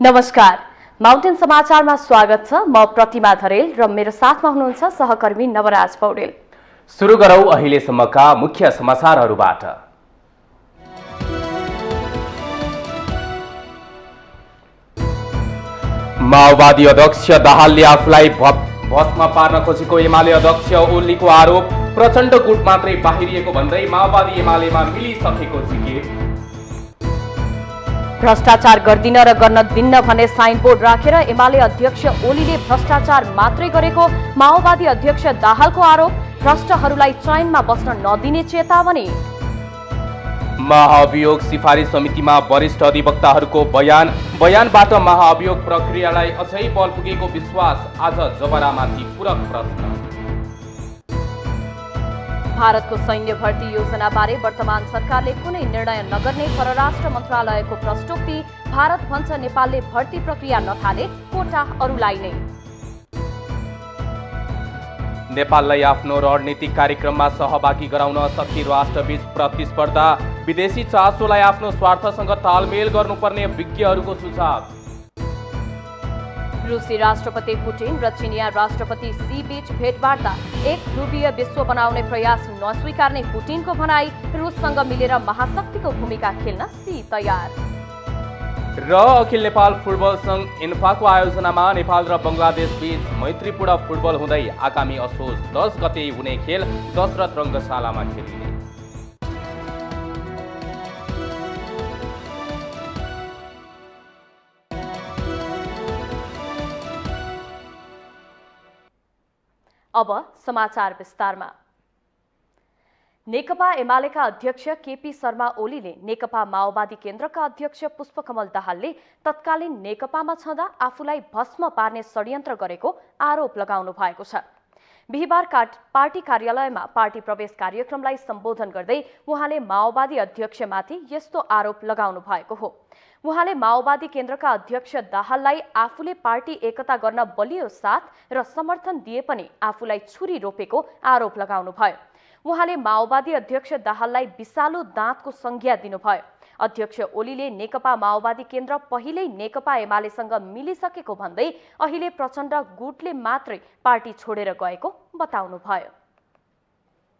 नमस्कार, माउन्टेन समाचारमा स्वागत छ। म प्रतिमा धरेल र मेरो साथमा हुनुहुन्छ सहकर्मी नवराज पौडेल। सुरु गरौं अहिलेसम्मका मुख्य समाचारहरूबाट। माओवादी अध्यक्ष दाहालले आफूलाई भस्म पार्न खोजेको एमाले अध्यक्ष ओलीको आरोप। प्रचण्ड गुट मात्रै बाहिरिएको भन्दै माओवादी एमालेमा मिलिसकेको जिकिर। भ्रष्टाचार गर्दिन र गर्न दिन्न भन्ने साइनबोर्ड राखेर एमाले अध्यक्ष ओलीले भ्रष्टाचार मात्रै गरेको माओवादी अध्यक्ष दाहालको आरोप। भ्रष्टहरूलाई चयनमा बस्न नदिने चेतावनी। महाअभियोग सिफारिस समितिमा वरिष्ठ अधिवक्ताहरूको बयानबाट महाअभियोग प्रक्रियालाई अझै बल पुगेको विश्वास। आज जबरामाथि पूरक प्रश्न। भारतको सैन्य भर्ती योजनाबारे वर्तमान सरकारले कुनै निर्णय नगर्ने परराष्ट्र मन्त्रालयको प्रश्नोक्ति। भारत भन्छ नेपालले भर्ती प्रक्रिया नथाले कोटा अरूलाई नै। नेपाललाई आफ्नो रणनीतिक कार्यक्रममा सहभागी गराउन 70 राष्ट्रबीच प्रतिस्पर्धा। विदेशी चासोलाई आफ्नो स्वार्थसँग तालमेल गर्नुपर्ने विज्ञहरूको सुझाव। रुसी राष्ट्रपति पुटिन र चिनिया राष्ट्रपति सी बीच भेटवार्ता। एक ध्रुवीय विश्व बनाउने प्रयास नस्वीकार्ने पुटिनको भनाई। रुससँग मिलेर महाशक्तिको भूमिका खेल्न सी तयार। र अखिल नेपाल फुटबल संघ इन्फाको आयोजनामा नेपाल र बंगलादेश बीच मैत्रीपूर्ण फुटबल हुँदै आगामी असोज 10 गते हुने खेल दशरथ रङ्गशालामा खेलिने। अब समाचार विस्तारमा। नेकपा एमालेका अध्यक्ष केपी शर्मा ओलीले नेकपा माओवादी केन्द्रका अध्यक्ष पुष्पकमल दाहालले तत्कालीन नेकपामा छँदा आफूलाई भस्म पार्ने षड्यन्त्र गरेको आरोप लगाउनु भएको छ। बिहिबार पार्टी कार्यालयमा पार्टी प्रवेश कार्यक्रमलाई सम्बोधन गर्दै उहाँले माओवादी अध्यक्षमाथि यस्तो आरोप लगाउनु भएको हो। उहाँले माओवादी केन्द्रका अध्यक्ष दाहाललाई आफूले पार्टी एकता गर्न बलियो साथ र समर्थन दिए पनि आफूलाई छुरी रोपेको आरोप लगाउनुभयो। उहाँले माओवादी अध्यक्ष दाहाललाई विषालु दाँतको संज्ञा दिनुभयो। अध्यक्ष ओलीले नेकपा माओवादी केन्द्र पहिल्यै नेकपा एमालेसँग मिलिसकेको भन्दै अहिले प्रचण्ड गुटले मात्रै पार्टी छोडेर गएको बताउनुभयो।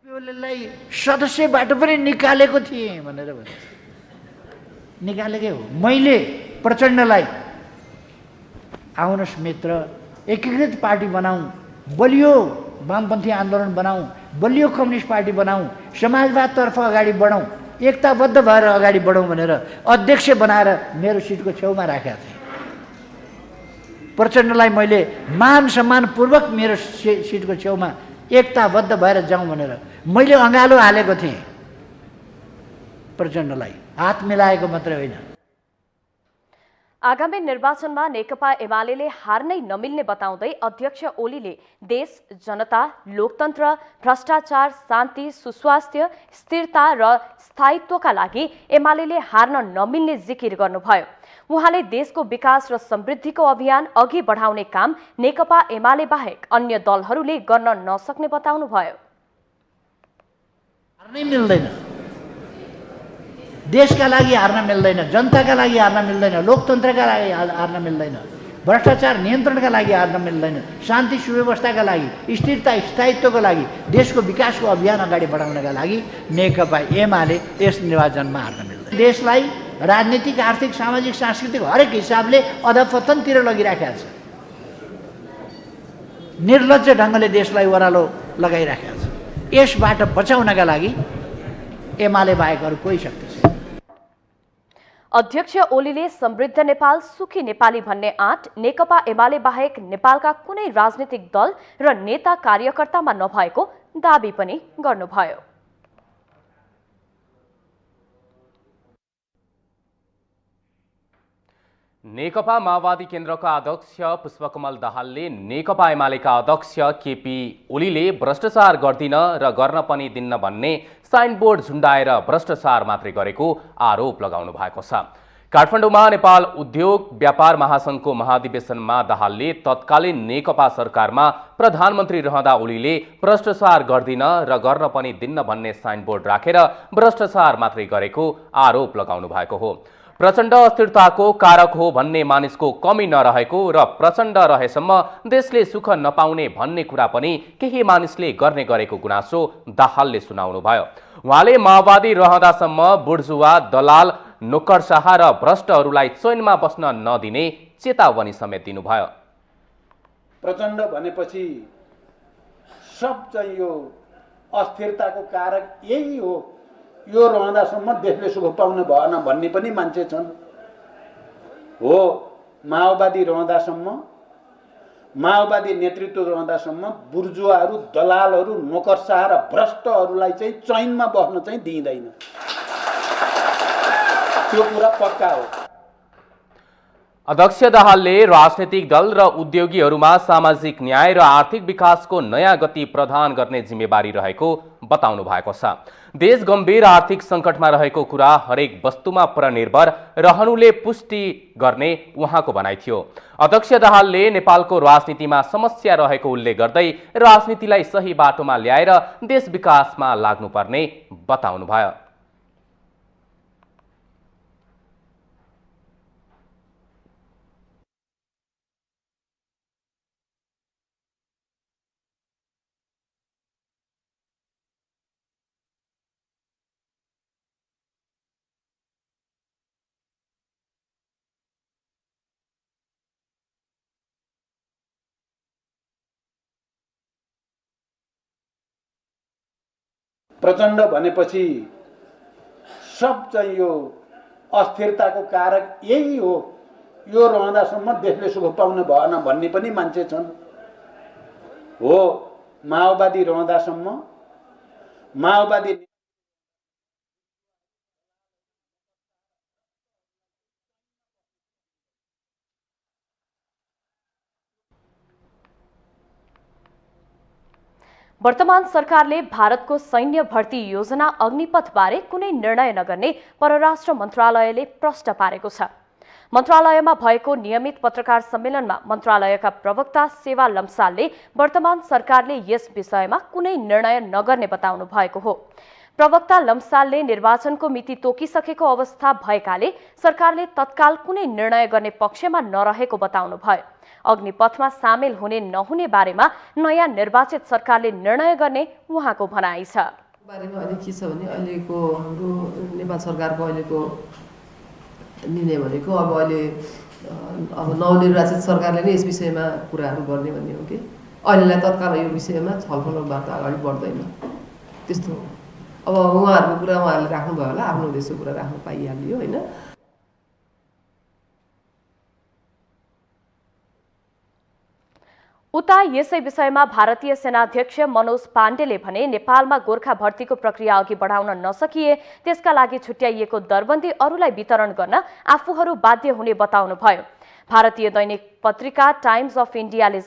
ओलीलाई सदस्यबाट पनि निकालेको थिएँ भनेर निकालेकै हो। मैले प्रचण्डलाई आउनुहोस् मित्र, एकीकृत पार्टी बनाऊ, बलियो वामपन्थी आन्दोलन बनाऊ, बलियो कम्युनिस्ट पार्टी बनाऊ, समाजवादतर्फ अगाडि बढौँ, एकताबद्ध भएर अगाडि बढौँ भनेर अध्यक्ष बनाएर मेरो सिटको छेउमा राखेका थिएँ। प्रचण्डलाई मैले मान सम्मानपूर्वक मेरो सिटको छेउमा एकताबद्ध भएर जाउँ भनेर मैले अँगालो हालेको थिएँ। प्रचण्डलाई हात मिलाएको मात्रै होइन। आगामी निर्वाचनमा नेकपा एमालेले हार नै नमिल्ने बताउँदै अध्यक्ष ओलीले देश, जनता, लोकतन्त्र, भ्रष्टाचार, शान्ति, सुस्वास्थ्य, स्थिरता र स्थायित्वका लागि एमालेले हार्न नमिल्ने जिकिर गर्नुभयो। उहाँले देशको विकास र समृद्धिको अभियान अघि बढाउने काम नेकपा एमाले बाहेक अन्य दलहरूले गर्न नसक्ने बताउनुभयो। हार्नै मिल्दैन, देशका लागि हार्न मिल्दैन, जनताका लागि हार्न मिल्दैन, लोकतन्त्रका लागि हार्न मिल्दैन, भ्रष्टाचार नियन्त्रणका लागि हार्न मिल्दैन, शान्ति सुव्यवस्थाका लागि, स्थिरता स्थायित्वको लागि, देशको विकासको अभियान अगाडि बढाउनका लागि नेकपा एमाले यस निर्वाचनमा हार्न मिल्दैन। देशलाई राजनीतिक, आर्थिक, सामाजिक, सांस्कृतिक हरेक हिसाबले अधपतनतिर लगिराखेको छ। निर्लज्ज ढङ्गले देशलाई ओह्रालो लगाइराखेको छ। यसबाट बचाउनका लागि एमाले बाहेक अरू कोही शक्ति छैन। अध्यक्ष ओलीले समृद्ध नेपाल, सुखी नेपाली भन्ने आँट नेकपा एमाले बाहेक नेपालका कुनै राजनीतिक दल र नेता कार्यकर्तामा नभएको दाबी पनि गर्नुभयो। नेकपा माओवादी केन्द्रका अध्यक्ष पुष्पकमल दाहालले नेकपा एमालेका अध्यक्ष केपी ओलीले भ्रष्टाचार गर्दिन र गर्न पनि दिन्न भन्ने साइनबोर्ड झुन्डाएर भ्रष्टाचार मात्रै गरेको आरोप लगाउनु भएको छ। काठमाडौँमा नेपाल उद्योग व्यापार महासंघको महाधिवेशनमा दाहालले तत्कालीन नेकपा सरकारमा प्रधानमन्त्री रहँदा ओलीले भ्रष्टाचार गर्दिन र गर्न पनि दिन्न भन्ने साइनबोर्ड राखेर भ्रष्टाचार मात्रै गरेको आरोप लगाउनु भएको हो। प्रचण्ड अस्थिरताको कारक हो भन्ने मानिसको कमी नरहेको र प्रचण्ड रहेसम्म देशले सुख नपाउने भन्ने कुरा पनि केही मानिसले गर्ने गरेको गुनासो दाहालले सुनाउनुभयो। उहाँले माओवादी रहँदासम्म बुर्जुवा, दलाल, नोकरशाह र भ्रष्टहरूलाई चैनमा बस्न नदिने चेतावनी समेत दिनुभयो। प्रचण्ड भनेपछि सब चाहिँ यो अस्थिरताको कारक यही हो, यो रहँदासम्म देशले सुख पाउन भएन भन्ने पनि मान्छे छन्। हो, माओवादी रहँदासम्म, माओवादी नेतृत्व रहँदासम्म बुर्जुवाहरू, दलालहरू, नोकरशाह र भ्रष्टहरूलाई चाहिँ चैनमा बस्न चाहिँ दिइँदैन, त्यो कुरा पक्का हो। अध्यक्ष दाहालले राजनीतिक दल र उद्योगीहरूमा सामाजिक न्याय र आर्थिक विकासको नयाँ गति प्रदान गर्ने जिम्मेवारी रहेको बताउनु भएको छ। देश गम्भीर आर्थिक सङ्कटमा रहेको कुरा हरेक वस्तुमा परनिर्भर रहनुले पुष्टि गर्ने उहाँको भनाइ थियो। अध्यक्ष दाहालले नेपालको राजनीतिमा समस्या रहेको उल्लेख गर्दै राजनीतिलाई सही बाटोमा ल्याएर देश विकासमा लाग्नुपर्ने बताउनुभयो। प्रचण्ड भनेपछि सब चाहिँ यो अस्थिरताको कारक यही हो, यो रहँदासम्म देशले सुख पाउन भएन भन्ने पनि मान्छे छन्। हो, माओवादी रहँदासम्म, माओवादी वर्तमान सरकारले भारतको सैन्य भर्ती योजना अग्निपथबारे कुनै निर्णय नगर्ने परराष्ट्र मन्त्रालयले प्रश्न पारेको छ। मन्त्रालयमा भएको नियमित पत्रकार सम्मेलनमा मन्त्रालयका प्रवक्ता सेवा लम्सालले वर्तमान सरकारले यस विषयमा कुनै निर्णय नगर्ने बताउनु भएको हो। प्रवक्ता लम्सालले निर्वाचनको मिति तोकिसकेको अवस्था भएकाले सरकारले तत्काल कुनै निर्णय गर्ने पक्षमा नरहेको बताउनु भयो। अग्निपथमा सामेल हुने नहुने बारेमा नयाँ निर्वाचित सरकारले निर्णय गर्ने उहाँको भनाइ छ। बारेमा अहिले के छ भने अहिलेको हाम्रो नेपाल सरकारको अहिलेको निर्णय भनेको अब नवनिर्वाचित सरकारले नै यस विषयमा कुराहरू गर्ने भन्ने हो कि अहिलेलाई तत्काल यो विषयमा छलफल वार्ता अगाडि बढ्दैन, त्यस्तो हो। अब उहाँहरूको कुरा उहाँहरूले राख्नुभयो होला, आफ्नो देशको कुरा राख्नु पाइहाल्यो होइन। उता यसै विषयमा भारतीय सेनाध्यक्ष मनोज पाण्डेले भने नेपालमा गोर्खा भर्तीको प्रक्रिया अघि बढाउन नसकिए त्यसका लागि छुट्याइएको दरबन्दी अरूलाई वितरण गर्न आफूहरू बाध्य हुने बताउनुभयो। भारतीय दैनिक पत्रिका टाइम्स अफ इन्डियाले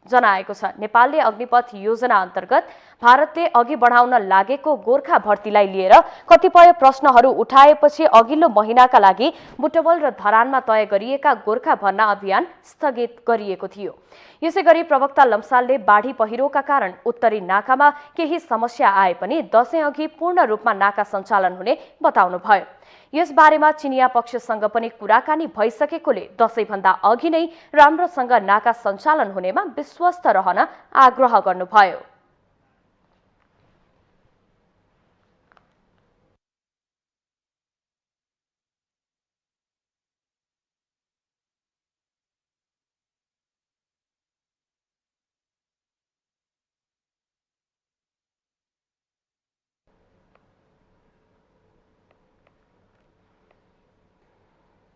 जनाएको छ नेपालले अग्निपथ योजना अन्तर्गत भारतले अघि बढाउन लागेको गोर्खा भर्तीलाई लिएर कतिपय प्रश्नहरू उठाएपछि अघिल्लो महिनाका लागि बुटवल र धरानमा तय गरिएका गोर्खा भर्ना अभियान स्थगित गरिएको थियो। यसैगरी प्रवक्ता लम्सालले बाढी पहिरोका कारण उत्तरी नाकामा केही समस्या आए पनि दशैं अघि पूर्ण रूपमा नाका सञ्चालन हुने बताउनुभयो। यसबारेमा चिनिया पक्षसँग पनि कुराकानी भइसकेकोले दशैंभन्दा अघि नै राम्रोसँग नाका सञ्चालन हुनेमा विश्वस्त रहन आग्रह गर्नुभयो।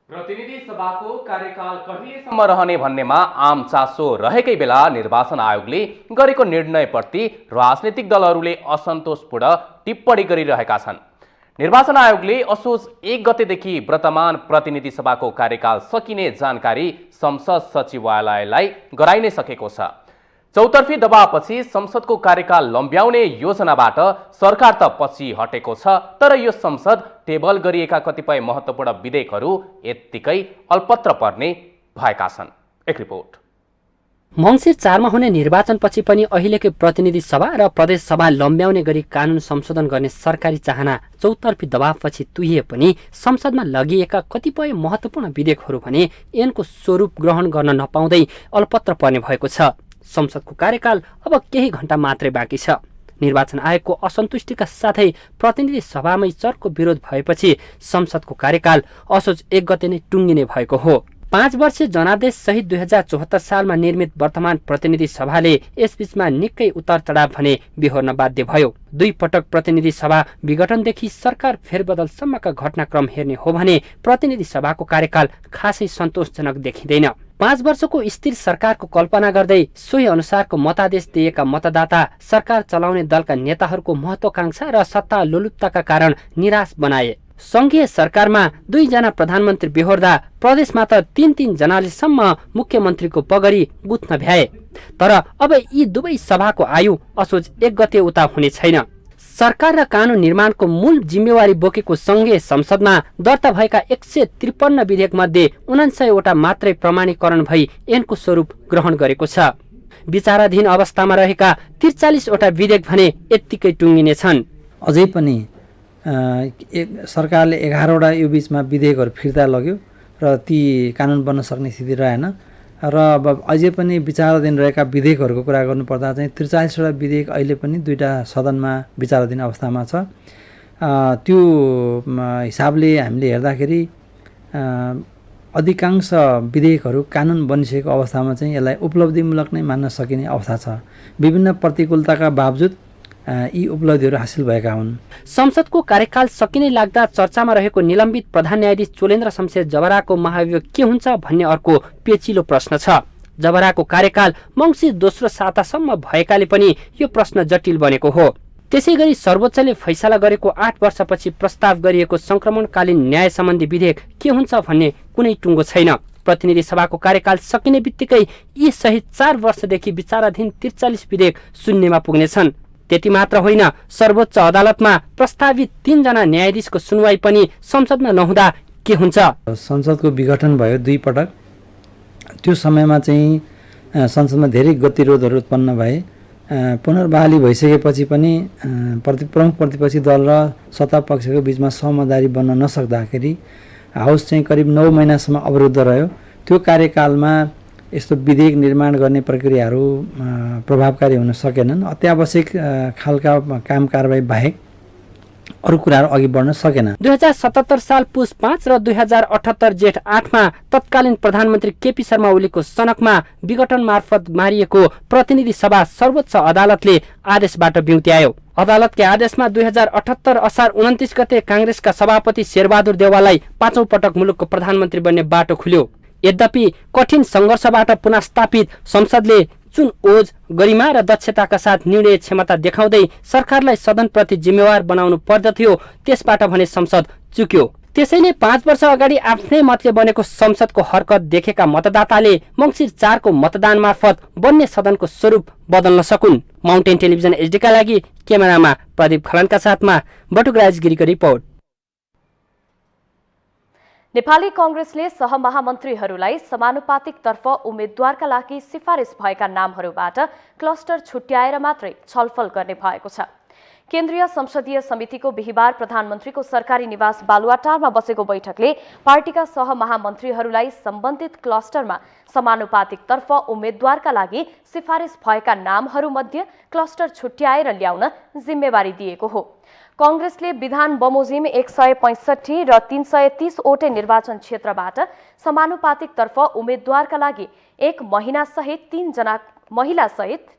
प्रतिनिधि सभाको कार्यकाल कहिलेसम्म रहने भन्नेमा आम चासो रहेकै बेला निर्वाचन आयोगले गरेको निर्णयप्रति राजनीतिक दलहरूले असन्तोषपूर्ण टिप्पणी गरिरहेका छन्। निर्वाचन आयोगले असोज 1 गतेदेखि वर्तमान प्रतिनिधि सभाको कार्यकाल सकिने जानकारी संसद सचिवालयलाई गराइ नै सकेको छ। चौतर्फी दबावपछि संसदको कार्यकाल लम्ब्याउने योजनाबाट सरकार त पछि हटेको छ, तर यो संसद टेबल गरिएका कतिपय महत्त्वपूर्ण विधेयकहरू यत्तिकै अल्पत्र पर्ने भएका छन्। एक रिपोर्ट। मङ्सिर 4 मा हुने निर्वाचनपछि पनि अहिलेकै प्रतिनिधि सभा र प्रदेश सभा लम्ब्याउने गरी कानून संशोधन गर्ने सरकारी चाहना चौतर्फी दबावपछि तुहिए पनि संसदमा लगिएका कतिपय महत्त्वपूर्ण विधेयकहरू भने ऐनको स्वरूप ग्रहण गर्न नपाउँदै अलपत्र पर्ने भएको छ। संसदको कार्यकाल अब केही घण्टा मात्रै बाँकी छ। निर्वाचन आयोगको असन्तुष्टिका साथै प्रतिनिधि सभामै चर्को विरोध भएपछि संसदको कार्यकाल असोज 1 गते नै टुङ्गिने भएको हो। 5 वर्षीय जनादेश सहित 2074 सालमा निर्मित वर्तमान प्रतिनिधि सभाले यसबीचमा निकै उतार चढाव भने बिहोर्न बाध्य भयो। 2 पटक प्रतिनिधि सभा विघटनदेखि सरकार फेरबदलसम्मका घटनाक्रम हेर्ने हो भने प्रतिनिधि सभाको कार्यकाल खासै सन्तोषजनक देखिँदैन। 5 वर्षको स्थिर सरकारको कल्पना गर्दै सोही अनुसारको मतादेश दिएका मतदाता सरकार चलाउने दलका नेताहरूको महत्वाकांक्षा र सत्ता लोलुपताका कारण निराश बनाए। संघीय सरकारमा 2 जना प्रधानमन्त्री बेहोर्दा प्रदेशमा त 3 जनाले सम्म मुख्यमन्त्रीको पगडी गुत्न भ्याए। तर अब यी दुवै सभाको आयु असोज 1 गते उता हुने छैन। सरकार र कानून निर्माणको मूल जिम्मेवारी बोकेको संघीय संसदमा दर्ता भएका 153 विधेयक मध्ये 49 वटा मात्रै प्रमाणीकरण भई ऐनको स्वरूप ग्रहण गरेको छ। विचाराधीन अवस्थामा रहेका 43 वटा विधेयक भने यत्तिकै टुङ्गिने छन्। अझै पनि सरकारले 11 वटा यो बीचमा विधेयकहरू फिर्ता लग्यो र ती कानुन बन्न सक्ने स्थिति रहेन र अब अझै पनि विचाराधीन रहेका विधेयकहरूको कुरा गर्नुपर्दा चाहिँ 43 वटा विधेयक अहिले पनि 2टा सदनमा विचाराधीन अवस्थामा छ। त्यो हिसाबले हामीले हेर्दाखेरि अधिकांश विधेयकहरू कानुन बनिसकेको अवस्थामा चाहिँ यसलाई उपलब्धिमूलक नै मान्न सकिने अवस्था छ। विभिन्न प्रतिकूलताका बावजुद यी उपलब्धिहरू हासिल भएका हुन्। संसदको कार्यकाल सकिने लाग्दा चर्चामा रहेको निलम्बित प्रधान न्यायाधीश चोलेन्द्र शमशेर जबराको महाभियोग के हुन्छ भन्ने अर्को पेचिलो प्रश्न छ। जबराको कार्यकाल मङ्सिर 2 सातासम्म भएकाले पनि यो प्रश्न जटिल बनेको हो। त्यसैगरी सर्वोच्चले फैसला गरेको 8 वर्षपछि प्रस्ताव गरिएको संक्रमणकालीन न्याय सम्बन्धी विधेयक के हुन्छ भन्ने कुनै टुङ्गो छैन। प्रतिनिधि सभाको कार्यकाल सकिने बित्तिकै यी सहित 4 वर्षदेखि विचाराधीन 43 विधेयक शून्यमा पुग्नेछन्। त्यति मात्र होइन, सर्वोच्च अदालतमा प्रस्तावित 3 जना न्यायाधीशको सुनवाई पनि संसदमा नहुँदा के हुन्छ? संसदको विघटन भयो 2 पटक। त्यो समयमा चाहिँ संसदमा धेरै गतिरोधहरू उत्पन्न भए। पुनर्बहाली भइसकेपछि पनि प्रमुख प्रतिपक्षी दल र सत्ता पक्षको बीचमा समझदारी बन्न नसक्दाखेरि हाउस चाहिँ करिब 9 महिनासम्म अवरुद्ध रह्यो। त्यो कार्यकालमा यस्तो विधेयक निर्माण गर्ने प्रक्रियाहरू प्रभावकारी हुन सकेनन्। अत्यावश्यक खालका काम कारबाही बाहेक अरू कुराहरू अघि बढ्न सकेन। 2077 साल पुस 5 र 2078 जेठ 8 मा तत्कालीन प्रधानमन्त्री केपी शर्मा ओलीको सनकमा विघटन मार्फत मारिएको प्रतिनिधि सभा सर्वोच्च अदालतले आदेशबाट बिउत्यायो। अदालतकै आदेशमा 2078 असार 29 गते कांग्रेसका सभापति शेरबहादुर देउवालाई 5औं पटक मुलुकको प्रधानमन्त्री बन्ने बाटो खुल्यो। यद्यपि कठिन सङ्घर्षबाट पुनर्स्थापित संसदले जुन ओज, गरिमा र दक्षताका साथ निर्णय क्षमता देखाउँदै सरकारलाई सदनप्रति जिम्मेवार बनाउनु पर्दथ्यो, त्यसबाट भने संसद चुक्यो। त्यसैले 5 वर्ष अगाडि आफ्नै मतले बनेको संसदको हरकत देखेका मतदाताले मङ्सिर 4 को मतदान मार्फत बन्ने सदनको स्वरूप बदल्न सकुन्। माउन्टेन टेलिभिजन एचडीका लागि क्यामेरामा प्रदीप खलनका साथमा बटुक राजगिरीको रिपोर्ट। नेपाली कांग्रेसले सहमहामन्त्रीहरूलाई समानुपातिक तर्फ उम्मेद्वारका लागि सिफारिस भएका नामहरूबाट क्लस्टर छुट्याएर मात्रै छलफल गर्ने भएको छ। केन्द्रीय संसदीय समितिको बिहिबार प्रधानमन्त्रीको सरकारी निवास बालुवाटारमा बसेको बैठकले पार्टीका सहमहामन्त्रीहरूलाई सम्बन्धित क्लस्टरमा समानुपातिक तर्फ उम्मेद्वारका लागि सिफारिस भएका नामहरूमध्ये क्लस्टर छुट्याएर ल्याउन जिम्मेवारी दिएको हो। कांग्रेसले विधान बमोजिम 165 र 330 वटै निर्वाचन क्षेत्रबाट समानुपातिक तर्फ उम्मेद्वारका लागि 1 महिला सहित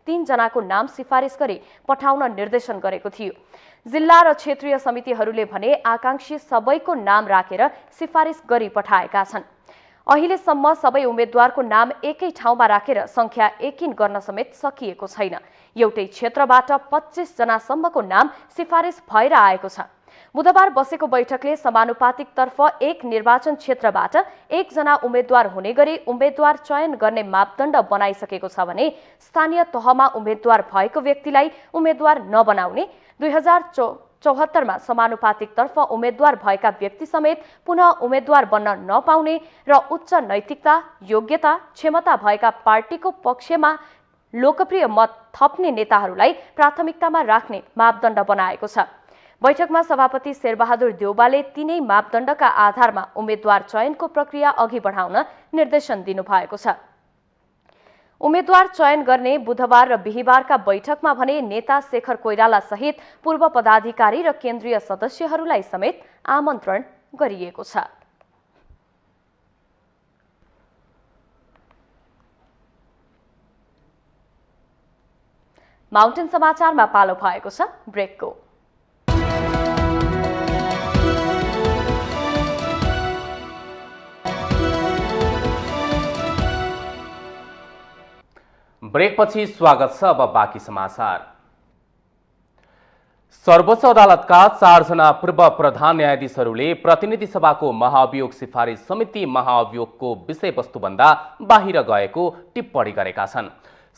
3 जनाको नाम सिफारिस गरी पठाउन निर्देशन गरेको थियो। जिल्ला र क्षेत्रीय समितिहरूले भने आकांक्षी सबैको नाम राखेर सिफारिस गरी पठाएका छन्। अहिलेसम्म सबै उम्मेद्वारको नाम एकै ठाउँमा राखेर संख्या एकिन गर्न समेत सकिएको छैन। एउटै क्षेत्रबाट 25 जनासम्मको नाम सिफारिस भएर आएको छ। बुधबार बसेको बैठकले समानुपातिक तर्फ 1 निर्वाचन क्षेत्रबाट 1 जना उम्मेद्वार हुने गरी उम्मेद्वार चयन गर्ने मापदण्ड बनाइसकेको छ भने स्थानीय तहमा उम्मेद्वार भएको व्यक्तिलाई उम्मेद्वार नबनाउने, 1974मा समानुपातिकतर्फ उम्मेद्वार भएका व्यक्ति समेत पुनः उम्मेद्वार बन्न नपाउने र उच्च नैतिकता, योग्यता, क्षमता भएका पार्टीको पक्षमा लोकप्रिय मत थप्ने नेताहरूलाई प्राथमिकतामा राख्ने मापदण्ड बनाएको छ। बैठकमा सभापति शेरबहादुर देउबाले तीनै मापदण्डका आधारमा उम्मेद्वार चयनको प्रक्रिया अघि बढाउन निर्देशन दिनुभएको छ। उम्मेद्वार चयन गर्ने बुधबार र बिहीबारका बैठकमा भने नेता शेखर कोइराला सहित पूर्व पदाधिकारी र केन्द्रीय सदस्यहरूलाई समेत आमन्त्रण गरिएको छ। माउन्टेन समाचारमा पालो भएको छ ब्रेकको। ब्रेकपछि स्वागत छ। अब बाँकी समाचार। सर्वोच्च अदालतका 4 जना पूर्व प्रधान न्यायाधीशहरूले प्रतिनिधि सभाको महाभियोग सिफारिस समिति महाभियोगको विषयवस्तुभन्दा बाहिर गएको टिप्पणी गरेका छन्।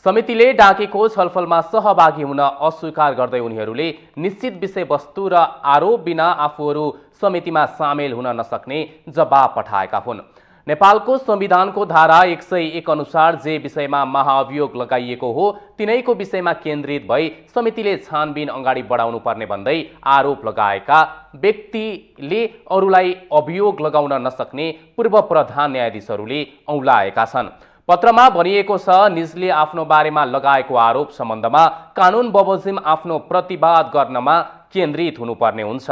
समितिले डाकेको छलफलमा सहभागी हुन अस्वीकार गर्दै उनीहरूले निश्चित विषयवस्तु र आरोप बिना आफूहरू समितिमा सामेल हुन नसक्ने जवाब पठाएका हुन्। नेपालको संविधानको धारा 101 अनुसार जे विषयमा महाअभियोग लगाइएको हो तिनैको विषयमा केन्द्रित भई समितिले छानबिन अगाडि बढाउनु पर्ने भन्दै आरोप लगाएका व्यक्तिले अरूलाई अभियोग लगाउन नसक्ने पूर्व प्रधान न्यायाधीशहरूले औँलाएका छन्। पत्रमा भनिएको छ, निजले आफ्नो बारेमा लगाएको आरोप सम्बन्धमा कानुन बमोजिम आफ्नो प्रतिवाद गर्नमा केन्द्रित हुनुपर्ने हुन्छ।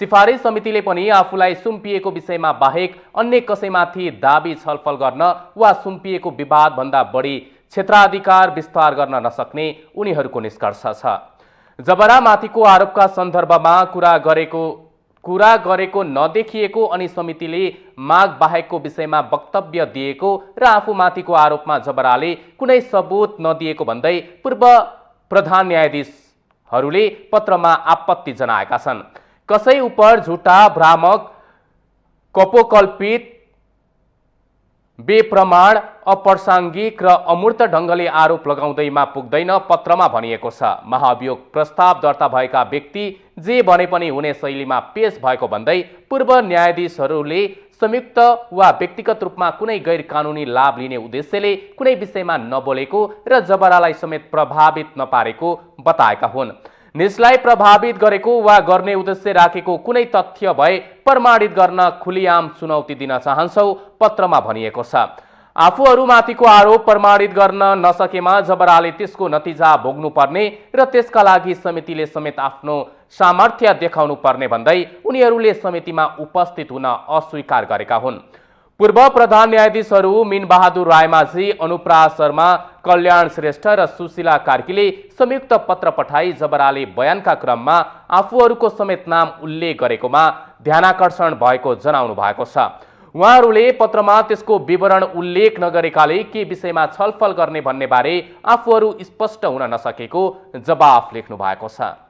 सिफारिस समितिले पनि आफूलाई सुम्पिएको विषयमा बाहेक अन्य कसैमाथि दाबी छलफल गर्न वा सुम्पिएको विवाद भन्दा बढी क्षेत्राधिकार विस्तार गर्न नसक्ने उनीहरूको निष्कर्ष छ। जबरामाथिको आरोपका सन्दर्भमा कुरा गरेको नदेखिएको अनि समितिले माग बाहेकको विषयमा वक्तव्य दिएको र आफूमाथिको आरोपमा जबराले कुनै सबुत नदिएको भन्दै पूर्व प्रधान न्यायाधीशहरूले पत्रमा आपत्ति जनाएका छन्। कसै उपर झुटा, भ्रामक, कपोकल्पित, बेप्रमाण, अप्रासङ्गिक र अमूर्त ढङ्गले आरोप लगाउँदैमा पुग्दैन पत्रमा भनिएको छ। महाभियोग प्रस्ताव दर्ता भएका व्यक्ति जे भने पनि हुने शैलीमा पेश भएको भन्दै पूर्व न्यायाधीशहरूले संयुक्त वा व्यक्तिगत रूपमा कुनै गैर कानुनी लाभ लिने उद्देश्यले कुनै विषयमा नबोलेको र जबरालाई समेत प्रभावित नपारेको बताएका हुन्। निजलाई प्रभावित गरेको वा गर्ने उद्देश्य राखेको कुनै तथ्य भए प्रमाणित गर्न खुलिआम चुनौती दिन चाहन्छौ पत्रमा भनिएको छ। आफूहरूमाथिको आरोप प्रमाणित गर्न नसकेमा जबराले त्यसको नतिजा भोग्नुपर्ने र त्यसका लागि समितिले समेत आफ्नो सामर्थ्य देखाउनु पर्ने भन्दै उनीहरूले समितिमा उपस्थित हुन अस्वीकार गरेका हुन्। पूर्व प्रधान न्यायाधीशहरू मीनबहादुर रायमाझी, अनुप्रास शर्मा, कल्याण श्रेष्ठ र सुशीला कार्कीले संयुक्त पत्र पठाई जबराले बयानका क्रममा आफूहरूको समेत नाम उल्लेख गरेकोमा ध्यानाकर्षण भएको जनाउनु भएको छ। उहाँहरूले पत्रमा त्यसको विवरण उल्लेख नगरेकाले के विषयमा छलफल गर्ने भन्ने बारे आफूहरू स्पष्ट हुन नसकेको जवाफ लेख्नु भएको छ।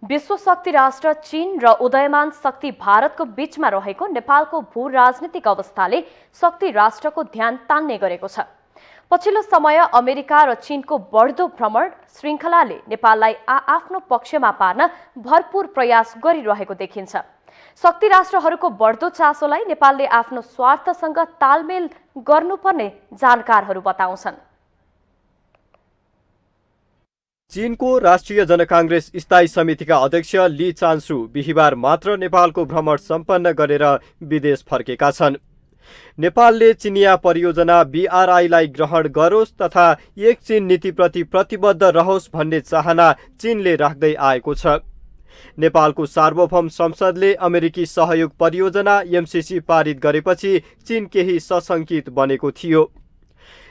विश्व शक्ति राष्ट्र चीन र उदयमान शक्ति भारतको बीचमा रहेको नेपालको भू राजनीतिक अवस्थाले शक्ति राष्ट्रको ध्यान तान्ने गरेको छ। पछिल्लो समय अमेरिका र चीनको बढ्दो भ्रमण श्रृङ्खलाले नेपाललाई आफ्नो पक्षमा पार्न भरपूर प्रयास गरिरहेको देखिन्छ। शक्ति राष्ट्रहरूको बढ्दो चासोलाई नेपालले आफ्नो स्वार्थसँग तालमेल गर्नुपर्ने जानकारहरू बताउँछन्। चीनको राष्ट्रिय जनकांग्रेस स्थायी समितिका अध्यक्ष ली चान्सु बिहीबार मात्र नेपालको भ्रमण सम्पन्न गरेर विदेश फर्केका छन्। नेपालले चिनिया परियोजना BRI-लाई ग्रहण गरोस् तथा एक चीन नीतिप्रति प्रतिबद्ध रहोस् भन्ने चाहना चीनले राख्दै आएको छ। नेपालको सार्वभौम संसदले अमेरिकी सहयोग परियोजना MCC पारित गरेपछि चीन केही सशंकित बनेको थियो।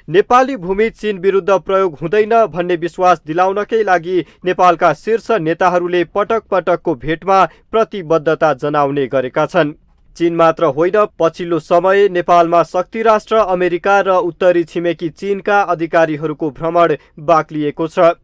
नेपाली भूमि चीन विरुद्ध प्रयोग हुँदैन भन्ने विश्वास दिलाउनकै लागि नेपालका शीर्ष नेताहरूले पटक पटकको भेटमा प्रतिबद्धता जनाउने गरेका छन्। चीन मात्र होइन, पछिल्लो समय नेपालमा शक्ति राष्ट्र अमेरिका र उत्तरी छिमेकी चीनका अधिकारीहरूको भ्रमण बाक्लिएको छ।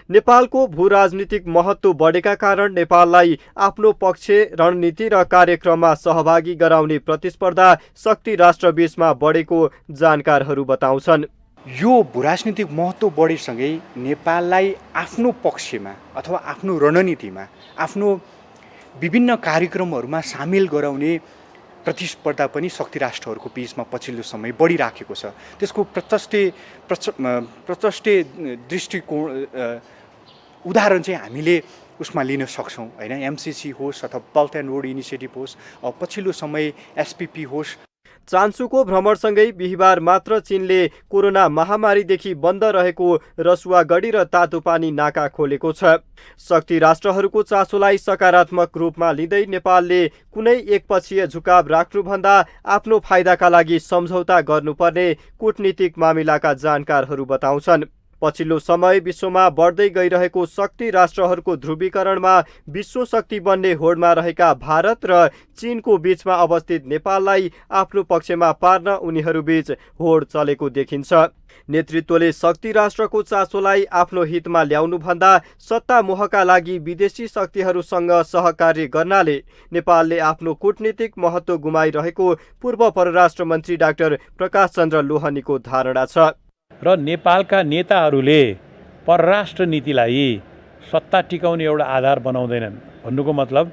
नेपालको भू राजनीतिक महत्व बढेका कारण नेपाललाई आफ्नो पक्ष, रणनीति र कार्यक्रममा सहभागी गराउने प्रतिस्पर्धा शक्ति राष्ट्रबीचमा बढेको जानकारहरू बताउँछन्। यो भूराजनीतिक महत्त्व बढीसँगै नेपाललाई आफ्नो पक्षमा अथवा आफ्नो रणनीतिमा आफ्नो विभिन्न कार्यक्रमहरूमा सामेल गराउने प्रतिस्पर्धा पनि शक्ति राष्ट्रहरूको बीचमा पछिल्लो समय बढिराखेको छ। त्यसको प्रचष्टे दृष्टिकोण उदाहरण चाहिँ हामीले उसमा लिन सक्छौँ होइन। एमसिसी होस् अथवा बेल्ट एन्ड रोड इनिसिएटिभ होस्, पछिल्लो समय एसपिपी होस्। चान्सुको भ्रमणसँगै बिहिबार मात्र चीनले कोरोना महामारीदेखि बन्द रहेको रसुवागढी र तातोपानी नाका खोलेको छ। शक्ति राष्ट्रहरूको चासोलाई सकारात्मक रूपमा लिँदै नेपालले कुनै एकपक्षीय झुकाव राख्नुभन्दा आफ्नो फाइदाका लागि सम्झौता गर्नुपर्ने कूटनीतिक मामिलाका जानकारहरू बताउँछन्। पछिल्लो समय विश्वमा बढ्दै गइरहेको शक्ति राष्ट्रहरूको ध्रुवीकरणमा विश्व शक्ति बन्ने होडमा रहेका भारत र चीनको बीचमा अवस्थित नेपाललाई आफ्नो पक्षमा पार्न उनीहरूबीच होड चलेको देखिन्छ। नेतृत्वले शक्ति राष्ट्रको चासोलाई आफ्नो हितमा ल्याउनुभन्दा सत्ता मोहका लागि विदेशी शक्तिहरूसँग सहकार्य गर्नाले नेपालले आफ्नो कूटनीतिक महत्त्व गुमाइरहेको पूर्व परराष्ट्र मन्त्री डाक्टर प्रकाश चन्द्र लोहनीको धारणा छ। र नेपालका नेताहरूले परराष्ट्र नीतिलाई सत्ता टिकाउने एउटा आधार बनाउँदैनन्। भन्नुको मतलब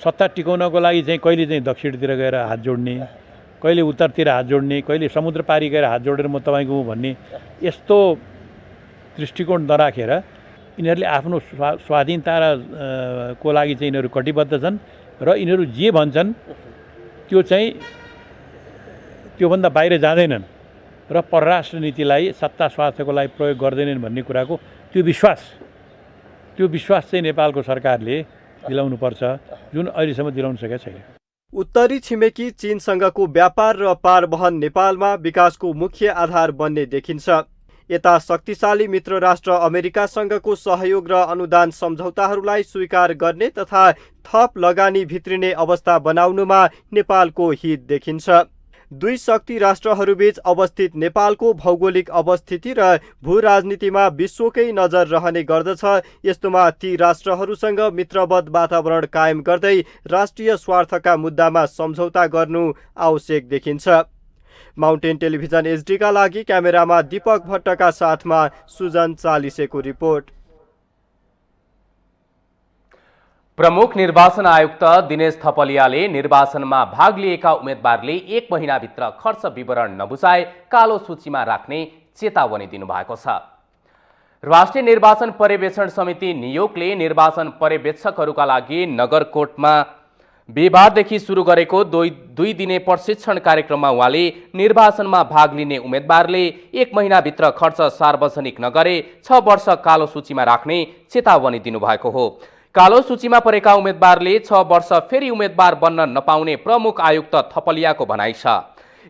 सत्ता टिकाउनको लागि चाहिँ कहिले चाहिँ दक्षिणतिर गएर हात जोड्ने, कहिले उत्तरतिर हात जोड्ने, कहिले समुद्र पारी गएर हात जोडेर म तपाईँको हुँ भन्ने यस्तो दृष्टिकोण नराखेर यिनीहरूले आफ्नो स्वाधीनता को लागि चाहिँ यिनीहरू कटिबद्ध छन् र यिनीहरू जे भन्छन् त्यो चाहिँ त्योभन्दा बाहिर जाँदैनन् र परराष्ट्र नीतिलाई सत्ता स्वार्थको लागि प्रयोग गर्दैनन् भन्ने कुराको त्यो विश्वास चाहिँ नेपालको सरकारले दिलाउनुपर्छ, जुन अहिलेसम्म दिलाउन सकेको छैन। उत्तरी छिमेकी चीनसँगको व्यापार र पारवहन नेपालमा विकासको मुख्य आधार बन्ने देखिन्छ। यता शक्तिशाली मित्र राष्ट्र अमेरिकासँगको सहयोग र अनुदान सम्झौताहरूलाई स्वीकार गर्ने तथा थप लगानी भित्रिने अवस्था बनाउनुमा नेपालको हित देखिन्छ। दुई शक्ति राष्ट्रहरूबीच अवस्थित नेपालको भौगोलिक अवस्थिति र भू राजनीतिमा विश्वकै नजर रहने गर्दछ। यस्तोमा ती राष्ट्रहरूसँग मित्रवत वातावरण कायम गर्दै राष्ट्रिय स्वार्थका मुद्दामा सम्झौता गर्नु आवश्यक देखिन्छ। माउन्टेन टेलिभिजन एचडीका लागि क्यामेरामा दीपक भट्टका साथमा सुजन चालिसेको रिपोर्ट। प्रमुख निर्वाचन आयुक्त दिनेश थपलियाले निर्वाचनमा भाग लिएका उम्मेदवारले 1 महिनाभित्र खर्च विवरण नबुझाए कालो सूचीमा राख्ने चेतावनी दिनुभएको छ। राष्ट्रिय निर्वाचन पर्यवेक्षण समिति नियोगले निर्वाचन पर्यवेक्षकहरूका लागि नगरकोटमा बिहिबारदेखि सुरु गरेको 2 दिने प्रशिक्षण कार्यक्रममा उहाँले निर्वाचनमा भाग लिने उम्मेदवारले 1 महिनाभित्र खर्च सार्वजनिक नगरे 6 वर्ष कालो सूचीमा राख्ने चेतावनी दिनुभएको हो। कालो सूचीमा परेका उम्मेदवारले 6 वर्ष फेरि उम्मेदवार बन्न नपाउने प्रमुख आयुक्त थपलियाको भनाइ छ।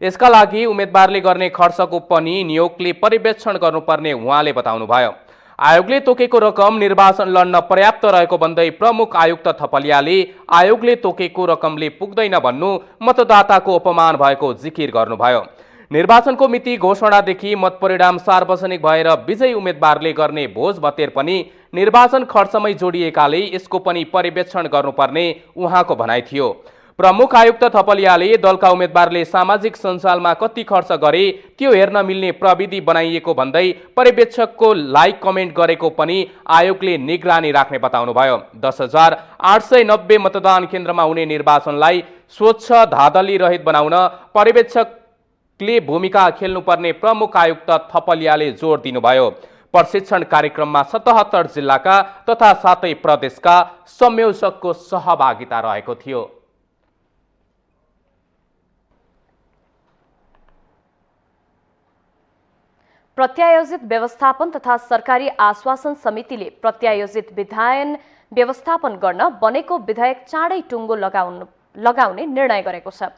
यसका लागि उम्मेदवारले गर्ने खर्चको पनि नियोगले पर्यवेक्षण गर्नुपर्ने उहाँले बताउनुभयो। आयोगले तोकेको रकम निर्वाचन लड्न पर्याप्त रहेको भन्दै प्रमुख आयुक्त थपलियाले आयोगले तोकेको रकमले पुग्दैन भन्नु मतदाताको अपमान भएको जिकिर गर्नुभयो। निर्वाचनको मिति घोषणादेखि मतपरिणाम सार्वजनिक भएर विजयी उम्मेदवारले गर्ने भोज भतेर पनि निर्वाचन खर्चमै जोडिएकाले यसको पनि पर्यवेक्षण गर्नुपर्ने उहाँको भनाइ थियो। प्रमुख आयुक्त थपलियाले दलका उम्मेदवारले सामाजिक सञ्जालमा कति खर्च गरे त्यो हेर्न मिल्ने प्रविधि बनाइएको भन्दै पर्यवेक्षकको लाइक कमेन्ट गरेको पनि आयोगले निगरानी राख्ने बताउनुभयो। 10,890 मतदान केन्द्रमा हुने निर्वाचनलाई स्वच्छ धाँधली रहित बनाउन पर्यवेक्षकले भूमिका खेल्नुपर्ने प्रमुख आयुक्त थपलियाले जोड दिनुभयो। प्रशिक्षण कार्यक्रममा 77 जिल्लाका तथा 7 प्रदेशका संयोजकको सहभागिता रहेको थियो। प्रत्यायोजित व्यवस्थापन तथा सरकारी आश्वासन समितिले प्रत्यायोजित विधायन व्यवस्थापन गर्न बनेको विधेयक चाँडै टुङ्गो लगाउने निर्णय गरेको छ।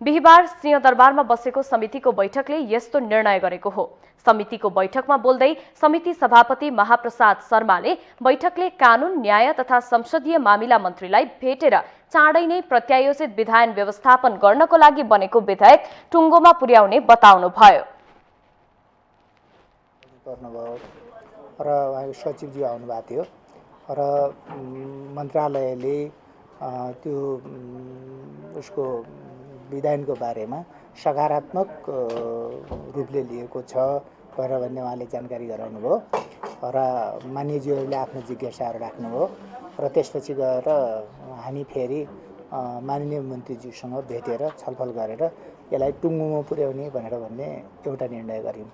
बिहिबार सिंहदरबारमा बसेको समितिको बैठकले यस्तो निर्णय गरेको हो। समितिको बैठकमा बोल्दै समिति सभापति महाप्रसाद शर्माले बैठकले कानून, न्याय तथा संसदीय मामिला मन्त्रीलाई भेटेर चाँडै नै प्रत्यायोजित विधायन व्यवस्थापन गर्नको लागि बनेको विधेयक टुङ्गोमा पुर्याउने बताउनुभयो। गर्नुभयो र उहाँको सचिवजी आउनुभएको थियो र मन्त्रालयले त्यो उसको विधानको बारेमा सकारात्मक रूपले लिएको छ भनेर भन्ने उहाँले जानकारी गराउनु भयो र मान्यज्यूहरूले आफ्नो जिज्ञासाहरू राख्नुभयो र त्यसपछि गएर हामी फेरि माननीय मन्त्रीज्यूसँग भेटेर छलफल गरेर यसलाई टुङ्गोमा पुर्याउने भनेर भन्ने एउटा निर्णय गर्यौँ।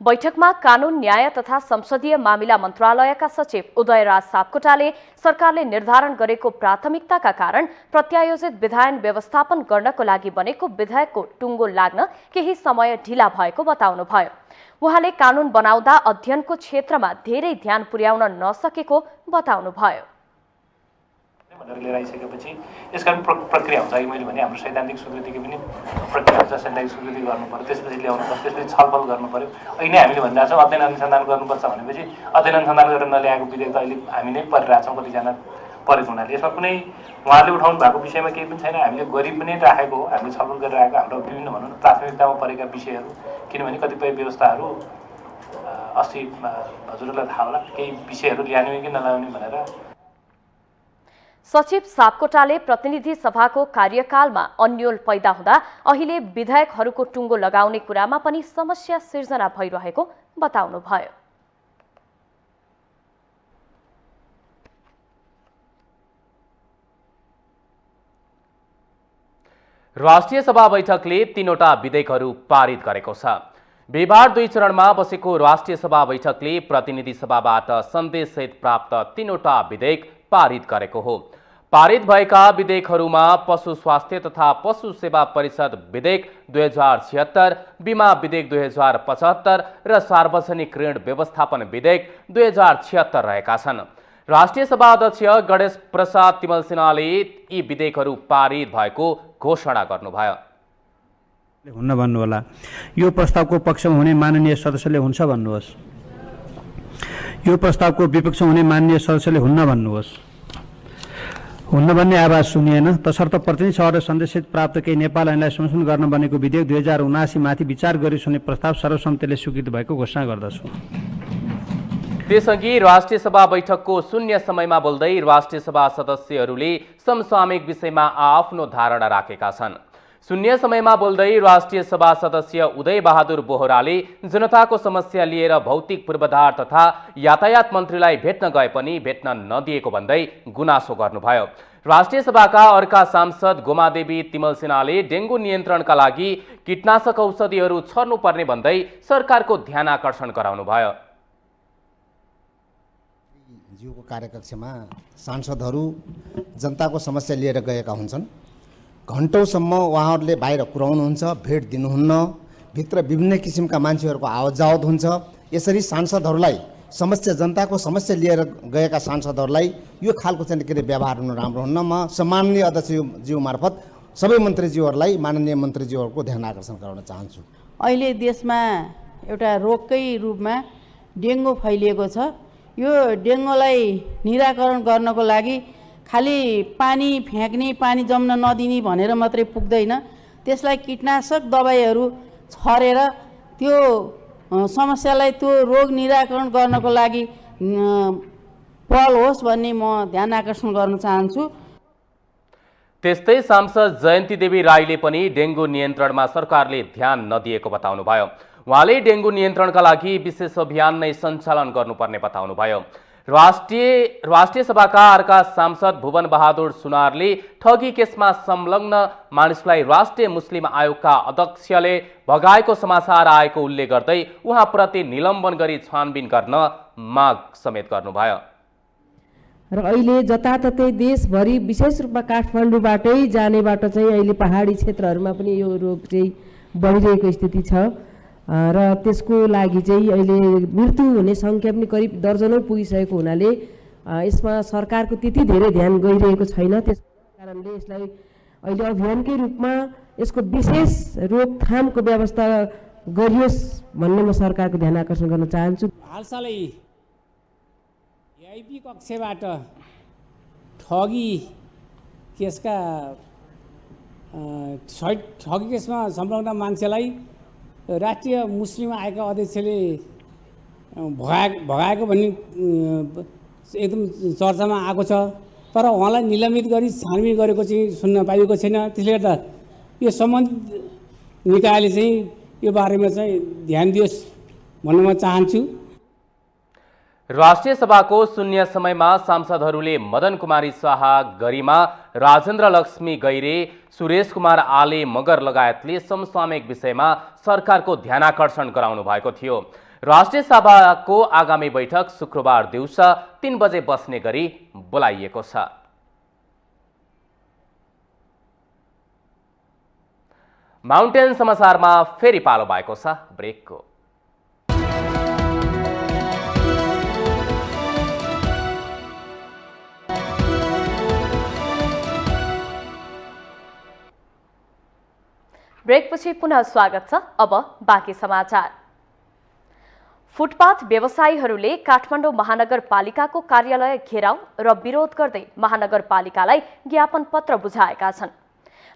बैठकमा कानून न्याय तथा संसदीय मामिला मन्त्रालयका सचिव उदयराज सापकोटाले सरकारले निर्धारण गरेको प्राथमिकताका कारण प्रत्यायोजित विधायन व्यवस्थापन गर्नको लागि बनेको विधेयकको टुङ्गो लाग्न केही समय ढिला भएको बताउनुभयो। उहाँले कानून बनाउँदा अध्ययनको क्षेत्रमा धेरै ध्यान पुर्याउन नसकेको बताउनुभयो। भनेर लिएर आइसकेपछि यसका पनि प्रक्रिया हुन्छ। अघि मैले भने हाम्रो सैद्धान्तिक स्वीकृतिको पनि प्रक्रिया हुन्छ। सैद्धान्तिक स्वीकृति गर्नु पर्यो, त्यसपछि ल्याउनु पर्यो, त्यसपछि छलफल गर्नु पर्यो। अहिले नै हामीले भनिरहेको छौँ अध्ययन अनुसन्धान गर्नुपर्छ भनेपछि अध्ययन अनुसन्धान गरेर नल्याएको विधेयक त अहिले हामी नै परिरहेछौँ कतिजना परेको हुनाले। यसमा कुनै उहाँले उठाउनु भएको विषयमा केही पनि छैन। हामीले गरी पनि राखेको हो, हामीले छलफल गरिरहेको हाम्रो विभिन्न भनौँ न प्राथमिकतामा परेका विषयहरू, किनभने कतिपय व्यवस्थाहरू अस्ति हजुरहरूलाई थाहा होला केही विषयहरू ल्याउने कि नल्याउने भनेर। सचिव सापकोटाले प्रतिनिधि सभाको कार्यकालमा अन्यल पैदा हुँदा अहिले विधेयकहरूको टुङ्गो लगाउने कुरामा पनि समस्या सिर्जना भइरहेको बताउनुभयो। राष्ट्रिय सभा बैठकले 3वटा विधेयकहरू पारित गरेको छ। बिहिबार 2 चरणमा बसेको राष्ट्रिय सभा बैठकले प्रतिनिधि सभाबाट सन्देशसहित प्राप्त 3वटा विधेयक पारित गरेको हो। पारित भएका विधेयकहरूमा पशु स्वास्थ्य तथा पशु सेवा परिषद विधेयक 2076, बीमा विधेयक 2075 र सार्वजनिक ऋण व्यवस्थापन विधेयक 2076 रहेका छन्। राष्ट्रिय सभा अध्यक्ष गणेश प्रसाद तिमल सिन्हाले यी विधेयकहरू पारित भएको घोषणा गर्नुभयो। हुन्न भन्नुहोला। यो प्रस्तावको पक्षमा हुने माननीय सदस्यले हुन्छ भन्नुहोस्। यो प्रस्तावको विपक्ष हुने माननीय सदस्यले हुन्न भन्नुहोस्। हुन्न भन्ने आवाज सुनिएन। तसर्थ प्रतिनिधि सभा सन्देशित प्राप्त केही नेपाल ऐनलाई संशोधन गर्न बनेको विधेयक 2079 माथि विचार गरी सुन्ने प्रस्ताव सर्वसम्मतिले स्वीकृत भएको घोषणा गर्दछु। त्यसअघि राष्ट्रिय सभा बैठकको शून्य समयमा बोल्दै राष्ट्रिय सभा सदस्यहरूले समसामयिक विषयमा आफ्नो धारणा राखेका छन्। शून्य समयमा बोल्दै राष्ट्रिय सभा सदस्य उदय बहादुर बोहराले जनताको समस्या लिएर भौतिक पूर्वाधार तथा यातायात मन्त्रीलाई भेट्न गए पनि भेट्न नदिएको भन्दै गुनासो गर्नुभयो। राष्ट्रिय सभाका अर्का सांसद गोमादेवी तिमल सिन्हाले डेङ्गु नियन्त्रणका लागि कीटनाशक औषधिहरू छर्नुपर्ने भन्दै सरकारको ध्यान आकर्षण गराउनुभयो। ज्यूको कार्यकक्षमा सांसदहरू जनताको समस्या लिएर गएका हुन्छन्। घण्टौँसम्म उहाँहरूले बाहिर पुर्याउनुहुन्छ, भेट दिनुहुन्न, भित्र विभिन्न किसिमका मान्छेहरूको आवत जावत हुन्छ। यसरी सांसदहरूलाई समस्या जनताको समस्या लिएर गएका सांसदहरूलाई यो खालको चाहिँ के अरे व्यवहार हुनु राम्रो हुन्न। म सम्माननीय अध्यक्षज्यू मार्फत सबै मन्त्रीज्यूहरूलाई माननीय मन्त्रीज्यूहरूको ध्यान आकर्षण गराउन चाहन्छु। अहिले देशमा एउटा रोगकै रूपमा डेङ्गु फैलिएको छ। यो डेङ्गुलाई निराकरण गर्नको लागि खालि पानी फ्याँक्ने, पानी जम्न नदिने भनेर मात्रै पुग्दैन। त्यसलाई कीटनाशक दबाईहरू छरेर त्यो समस्यालाई, त्यो रोग निराकरण गर्नको लागि पहल होस् भन्ने म ध्यान आकर्षण गर्न चाहन्छु। त्यस्तै सांसद जयन्ती देवी राईले पनि डेङ्गु नियन्त्रणमा सरकारले ध्यान नदिएको बताउनुभयो। उहाँले डेङ्गु नियन्त्रणका लागि विशेष अभियान नै सञ्चालन गर्नुपर्ने बताउनुभयो। राष्ट्रिय सभाका अर्का सांसद भुवन बहादुर सुनारले ठगी केसमा संलग्न मानिसलाई राष्ट्रिय मुस्लिम आयोगका अध्यक्षले भगाएको समाचार आएको उल्लेख गर्दै उहाँप्रति निलम्बन गरी छानबिन गर्न माग समेत गर्नुभयो। र अहिले जताततै देशभरि विशेष रूपमा काठमाडौँबाटै जाने बाटो चाहिँ अहिले पहाडी क्षेत्रहरूमा पनि यो रोग चाहिँ बढिरहेको स्थिति छ र त्यसको लागि चाहिँ अहिले मृत्यु हुने सङ्ख्या पनि करिब दर्जनौँ पुगिसकेको हुनाले यसमा सरकारको त्यति धेरै ध्यान गइरहेको छैन। त्यस कारणले यसलाई अहिले अभियानकै रूपमा यसको विशेष रोकथामको व्यवस्था गरियोस् भन्ने म सरकारको ध्यान आकर्षण गर्न चाहन्छु। हालसालै एआइपी कक्षबाट ठगी केसका ठगी केसमा संलग्न मान्छेलाई राष्ट्रिय मुस्लिम आयोगका अध्यक्षले भगाएको भन्ने एकदम चर्चामा आएको छ। तर उहाँलाई निलम्बित गरी छानबिन गरेको चाहिँ सुन्न पाइएको छैन। त्यसले गर्दा यो सम्बन्धित निकायले चाहिँ यो बारेमा चाहिँ ध्यान दियोस् भन्न म चाहन्छु। राष्ट्रिय सभाको शून्य समयमा सांसदहरूले मदन कुमारी शाह, गरिमा, राजेन्द्र लक्ष्मी गैरे, सुरेश कुमार आले मगर लगायतले समसामयिक विषयमा सरकारको ध्यानाकर्षण गराउनु भएको थियो। राष्ट्रिय सभाको आगामी बैठक शुक्रबार दिउँसो 3 बजे बस्ने गरी बोलाइएको छ। माउन्टेन समाचारमा फेरि पालो भएको छ ब्रेकको। ब्रेकपछि पुनः स्वागत छ। अब बाँकी समाचार। फुटपाथ व्यवसायीहरूले काठमाडौँ महानगरपालिकाको कार्यालय घेराउ र विरोध गर्दै महानगरपालिकालाई ज्ञापन पत्र बुझाएका छन्।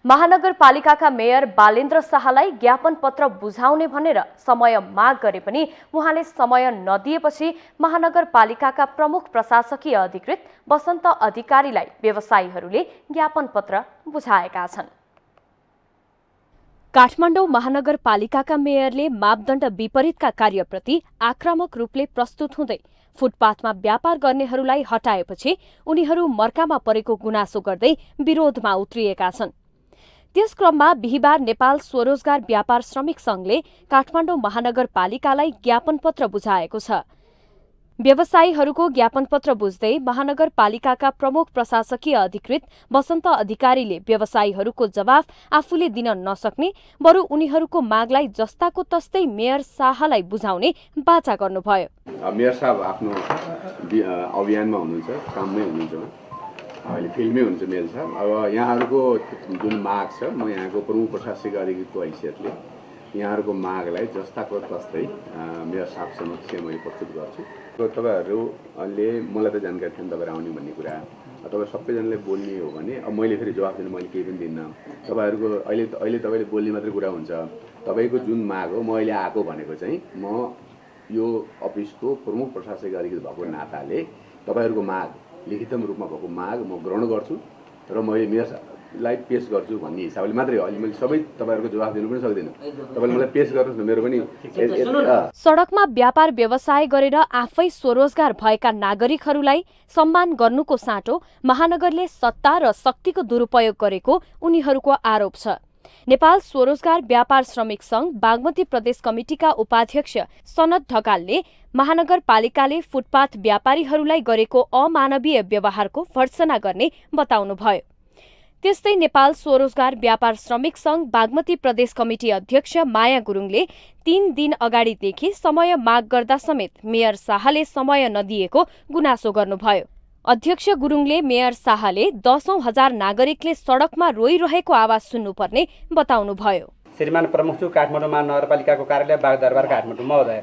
महानगरपालिकाका मेयर बालेन्द्र शाहलाई ज्ञापन पत्र बुझाउने भनेर समय माग गरे पनि उहाँले समय नदिएपछि महानगरपालिकाका प्रमुख प्रशासकीय अधिकृत वसन्त अधिकारीलाई व्यवसायीहरूले ज्ञापन पत्र बुझाएका छन्। काठमाडौँ महानगरपालिकाका मेयरले मापदण्ड विपरीतका कार्यप्रति आक्रामक रूपले प्रस्तुत हुँदै फुटपाथमा व्यापार गर्नेहरूलाई हटाएपछि उनीहरू मर्कामा परेको गुनासो गर्दै विरोधमा उत्रिएका छन्। त्यस क्रममा बिहिबार नेपाल स्वरोजगार व्यापार श्रमिक संघले काठमाडौँ महानगरपालिकालाई ज्ञापन पत्र बुझाएको छ। व्यवसायीहरूको ज्ञापन पत्र बुझ्दै महानगरपालिकाका प्रमुख प्रशासकीय अधिकृत वसन्त अधिकारीले व्यवसायीहरूको जवाफ आफूले दिन नसक्ने बरु उनीहरूको मागलाई जस्ताको तस्तै मेयर शाहलाई बुझाउने बाचा गर्नुभयो। मेयर साहब आफ्नो अभियानमा हुनुहुन्छ, काममै हुनुहुन्छ, अहिले फिल्डमै हुनुहुन्छ मेयर साहब। अब यहाँहरूको जुन माग छ, म यहाँको प्रमुख प्रशासकीय अधिकृतको हैसियतले यहाँहरूको मागलाई जस्ताको तस्तै मेयर साहब समक्ष मैले प्रस्तुत गर्छु। तपाईँहरूले मलाई त जानकारी थिएन तपाईँहरू आउने भन्ने कुरा, तपाईँ सबैजनाले बोल्ने हो भने अब मैले फेरि जवाफ दिनु मैले केही पनि दिन्न। तपाईँहरूको अहिले तपाईँले बोल्ने मात्रै कुरा हुन्छ। तपाईँको जुन माग हो, म अहिले आएको भनेको चाहिँ म यो अफिसको प्रमुख प्रशासकीय अधिकृत भएको नाताले तपाईँहरूको माग लिखित रूपमा भएको माग म ग्रहण गर्छु र मैले मेयरलाई पेश गर्छु भन्ने हिसाबले मात्रै अहिले मैले सबै तपाईँहरूको जवाफ दिनु पनि सक्दिनँ। तपाईँले मलाई पेश गर्नुहोस् न, मेरो पनि। सडकमा व्यापार व्यवसाय गरेर आफै स्वरोजगार भएका नागरिकहरूलाई सम्मान गर्नुको साटो महानगरले सत्ता र शक्तिको दुरुपयोग गरेको उनीहरूको आरोप छ। नेपाल स्वरोजगार व्यापार श्रमिक संघ बागमती प्रदेश कमिटिका उपाध्यक्ष सनत ढकालले महानगरपालिकाले फुटपाथ व्यापारीहरूलाई गरेको अमानवीय व्यवहारको भर्त्सना गर्ने बताउनुभयो। त्यस्तै नेपाल स्वरोजगार व्यापार श्रमिक संघ बागमती प्रदेश कमिटी अध्यक्ष माया गुरुङले 3 दिन अगाडिदेखि समय माग गर्दा समेत मेयर शाहले समय नदिएको गुनासो गर्नुभयो। अध्यक्ष गुरुङले मेयर शाहले 10,000 नागरिकले सडकमा रोइरहेको आवाज सुन्नुपर्ने बताउनुभयो। श्रीमान प्रमुखज्यू, काठमाडौँ महानगरपालिकाको कार्यालय बागदरबार काठमाडौँ महोदय,